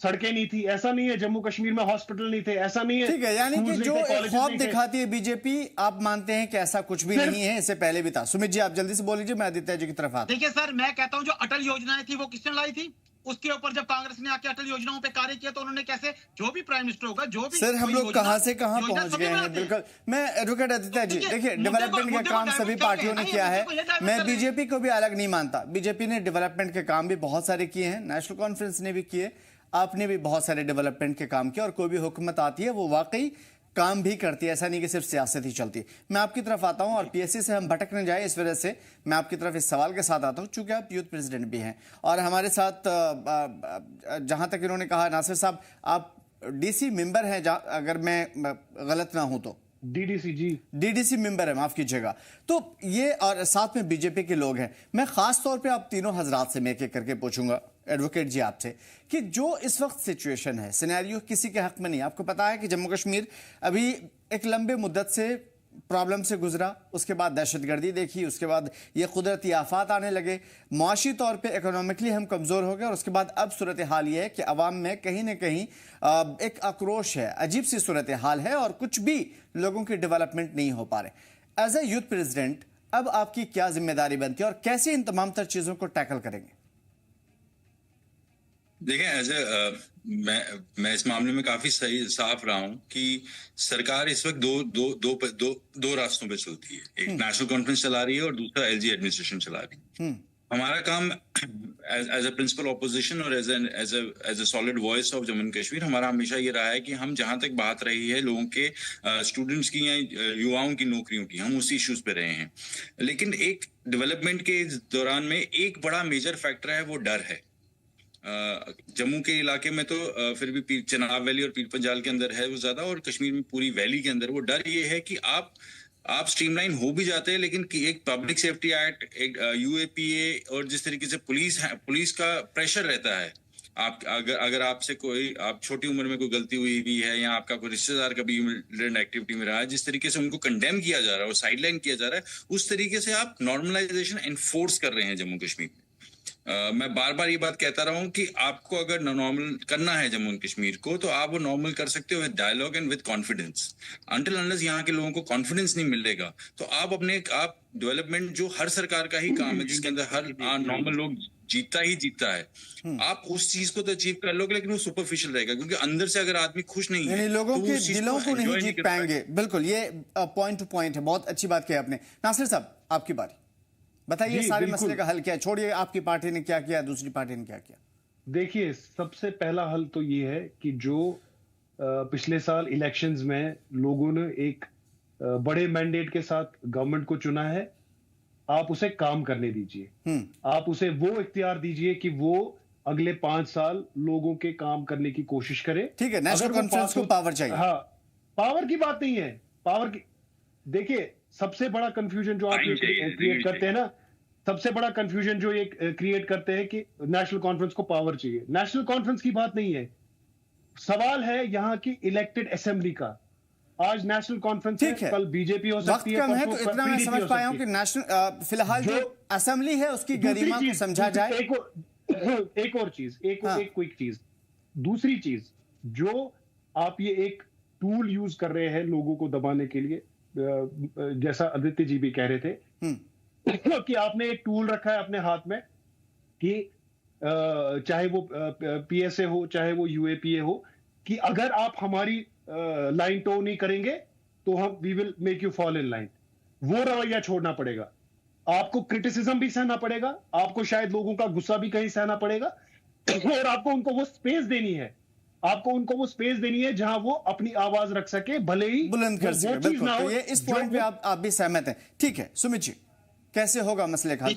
I: सड़कें नहीं थी, ऐसा नहीं है जम्मू कश्मीर में हॉस्पिटल नहीं थे, ऐसा नहीं है।
A: ठीक है, यानी कि जो एक ख्वाब दिखाती है बीजेपी, आप मानते हैं कि ऐसा कुछ भी नहीं है, इससे पहले भी था। सुमित जी आप जल्दी से बोल लीजिए, मैं आदित्य जी की तरफ आता।
G: देखिए सर, मैं कहता हूं जो अटल योजनाएं थी वो किसने लाई थी? उसके ऊपर जब कांग्रेस ने आके अटल योजनाओं पे कार्य किया तो उन्होंने कैसे, जो भी प्राइम मिनिस्टर होगा, जो भी
A: सर हम लोग कहां से कहां पहुंच गए हैं। बिल्कुल, मैं एडवोकेट आदित्य जी, देखिए डेवलपमेंट का काम सभी पार्टियों ने किया है, मैं बीजेपी को भी अलग नहीं मानता। बीजेपी ने डेवलपमेंट के काम भी बहुत सारे किए हैं, नेशनल कॉन्फ्रेंस ने भी किए, आपने भी बहुत सारे डेवलपमेंट के काम किए, और कोई भी हुकूमत आती है वो वाकई काम भी करती है, ऐसा नहीं कि सिर्फ सियासत ही चलती है। मैं आपकी तरफ आता हूं और पीएससी से हम भटक न जाए, इस वजह से मैं आपकी तरफ इस सवाल के साथ आता हूं, चूंकि आप यूथ प्रेसिडेंट भी हैं और हमारे साथ जहां तक इन्होंने कहा, नासिर साहब आप डीसी मेंबर हैं, अगर मैं गलत ना हूं तो डीडीसी मेंबर है, माफ कीजिएगा। तो ये और साथ में बीजेपी के लोग हैं। मैं खास तौर पे आप तीनों हजरात से मैं एक एक करके पूछूंगा, एडवोकेट जी आपसे, कि जो इस वक्त सिचुएशन है, सिनेरियो किसी के हक में नहीं। आपको पता है कि जम्मू कश्मीर अभी एक लंबे मुद्दत से प्रॉब्लम से गुजरा, उसके बाद दहशतगर्दी देखी, उसके बाद ये कुदरती आफात आने लगे, मुआशी तौर पे इकोनॉमिकली हम कमज़ोर हो गए, और उसके बाद अब सूरत हाल ये है कि अवाम में कहीं ना कहीं एक आक्रोश है, अजीब सी सूरत हाल है और कुछ भी लोगों की डेवलपमेंट नहीं हो पा रहे। एज ए यूथ प्रेसिडेंट अब आपकी क्या जिम्मेदारी बनती है और कैसे इन तमाम तर चीज़ों को टैकल करेंगे?
H: देखें, मैं इस मामले में काफी सही साफ रहा हूं कि सरकार इस वक्त दो रास्तों पे चलती है। एक नेशनल कॉन्फ्रेंस चला रही है और दूसरा एलजी एडमिनिस्ट्रेशन चला रही है। हमारा काम एज अ प्रिंसिपल ऑपोजिशन और as a solid voice of Jammu Kashmir, हमारा हमेशा ये रहा है कि हम जहां तक बात रही है लोगों के, स्टूडेंट्स की या युवाओं की नौकरियों की, हम उसी इश्यूज पे रहे हैं। लेकिन एक डेवलपमेंट के दौरान में एक बड़ा मेजर फैक्टर है, वो डर है। जम्मू के इलाके में तो फिर भी चनाब वैली और पीर पंजाल के अंदर है वो ज्यादा, और कश्मीर में पूरी वैली के अंदर वो डर ये है कि आप स्ट्रीमलाइन हो भी जाते हैं, लेकिन एक पब्लिक सेफ्टी एक्ट, एक यूएपीए और जिस तरीके से पुलिस का प्रेशर रहता है, आप अगर आपसे आप छोटी उम्र में कोई गलती हुई भी है या आपका कोई रिश्तेदार कभी मिलिटेंट एक्टिविटी में रहा है, जिस तरीके से उनको कंडेम किया जा रहा है और साइडलाइन किया जा रहा है, उस तरीके से आप नॉर्मलाइजेशन एनफोर्स कर रहे हैं जम्मू कश्मीर में। मैं बार बार ये बात कहता रहा हूँ कि आपको अगर नॉर्मल करना है जम्मू कश्मीर को, तो आप वो नॉर्मल कर सकते हो with dialogue and with confidence. Until unless यहाँ के लोगों को कॉन्फिडेंस नहीं मिलेगा, तो आप डेवलपमेंट जो हर सरकार का ही काम है, जिसके अंदर हर नॉर्मल लोग जीतता है, आप उस चीज को तो अचीव कर लोगे, लेकिन वो सुपरफिशियल रहेगा, क्योंकि अंदर से अगर आदमी खुश नहीं है,
A: लोगों
H: तो
A: के दिलों को नहीं जीत पाएंगे। बिल्कुल, ये पॉइंट टू पॉइंट है, बहुत अच्छी बात कही आपने। नासिर साहब आपकी बारी, बताइए सारे मसले का हल क्या है? छोड़िए आपकी पार्टी ने क्या किया, दूसरी पार्टी ने क्या किया।
I: देखिए, सबसे पहला हल तो ये है कि जो पिछले साल इलेक्शंस में लोगों ने एक बड़े मैंडेट के साथ गवर्नमेंट को चुना है, आप उसे काम करने दीजिए। आप उसे वो इख्तियार दीजिए कि वो अगले 5 साल लोगों के काम करने की कोशिश करे।
A: ठीक है, नेशनल कॉन्फ्रेंस को पावर चाहिए।
I: हाँ, पावर की बात नहीं है, पावर की, देखिए सबसे बड़ा कंफ्यूजन जो आप क्रिएट करते हैं ना, सबसे बड़ा कंफ्यूजन जो ये क्रिएट करते हैं कि नेशनल कॉन्फ्रेंस को पावर चाहिए। नेशनल कॉन्फ्रेंस की बात नहीं है, सवाल है यहाँ की इलेक्टेड असेंबली का। आज नेशनल कॉन्फ्रेंस है, कल बीजेपी हो सकती है,
A: कम है, तो इतना मैं समझ पाया हूं कि नेशनल फिलहाल जो असेंबली है उसकी गरिमा को समझा जाए।
I: एक और चीज, एक क्विक चीज, दूसरी चीज, जो आप ये एक टूल यूज कर रहे हैं लोगों को दबाने के लिए, जैसा आदित्य जी भी कह रहे थे कि आपने एक टूल रखा है अपने हाथ में कि चाहे वो पीएसए हो चाहे वो यूएपीए हो, कि अगर आप हमारी लाइन टो नहीं करेंगे तो हम we will make you fall in line. वो रवैया छोड़ना पड़ेगा, आपको क्रिटिसिज्म भी सहना पड़ेगा, आपको शायद लोगों का गुस्सा भी कहीं सहना पड़ेगा, और आपको उनको वो स्पेस देनी है, आपको उनको वो स्पेस देनी है जहां वो अपनी आवाज रख सके, भले ही
A: बुलंद कर सके। बिल्कुल, तो ये इस पॉइंट पे आप भी सहमत हैं। ठीक है सुमित जी, कैसे होगा मसले का हल?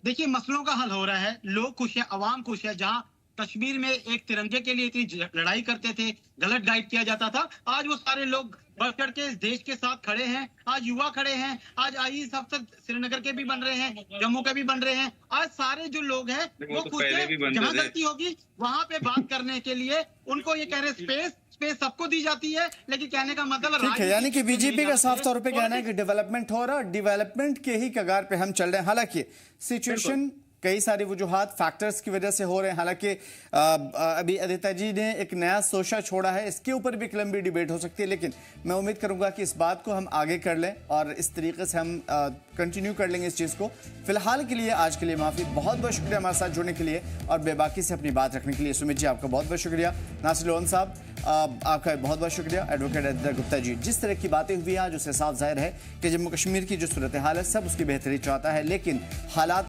G: देखिए, मसलों का हल हो रहा है, लोग खुश है, अवाम खुश है। जहां कश्मीर में एक तिरंगे के लिए इतनी लड़ाई करते थे, गलत गाइड किया जाता था, आज वो सारे लोग बढ़ चढ़ के इस देश के साथ खड़े हैं। आज युवा खड़े हैं, आज आईएएस अफसर श्रीनगर के भी बन रहे हैं, जम्मू के भी बन रहे हैं। आज सारे जो लोग हैं वो खुद से जहां गलती होगी वहां पे बात करने के लिए उनको ये कह रहे स्पेस सबको दी जाती है, लेकिन कहने का मतलब
A: ठीक है, यानी कि बीजेपी का साफ तौर पे कहना है कि डेवलपमेंट हो रहा, डेवलपमेंट के ही कगार पे हम चल रहे हैं। हालांकि सिचुएशन कई सारी वजूहात फैक्टर्स की वजह से हो रहे हैं। हालांकि अभी आदित्य जी ने एक नया सोशा छोड़ा है, इसके ऊपर भी एक लंबी डिबेट हो सकती है, लेकिन मैं उम्मीद करूंगा कि इस बात को हम आगे कर लें और इस तरीके से हम कंटिन्यू कर लेंगे इस चीज़ को। फिलहाल के लिए आज के लिए माफ़ी, बहुत बहुत शुक्रिया हमारे साथ जुड़ने के लिए और बेबाकी से अपनी बात रखने के लिए। सुमित जी आपका बहुत बहुत शुक्रिया। नासिर लोन साहब आपका बहुत बहुत शुक्रिया। एडवोकेट आदित्य गुप्ता जी, जिस तरह की बातें हुई आज उससे साफ जाहिर है कि जम्मू कश्मीर की जो सूरत हाल है सब उसकी बेहतरी चाहता है, लेकिन हालात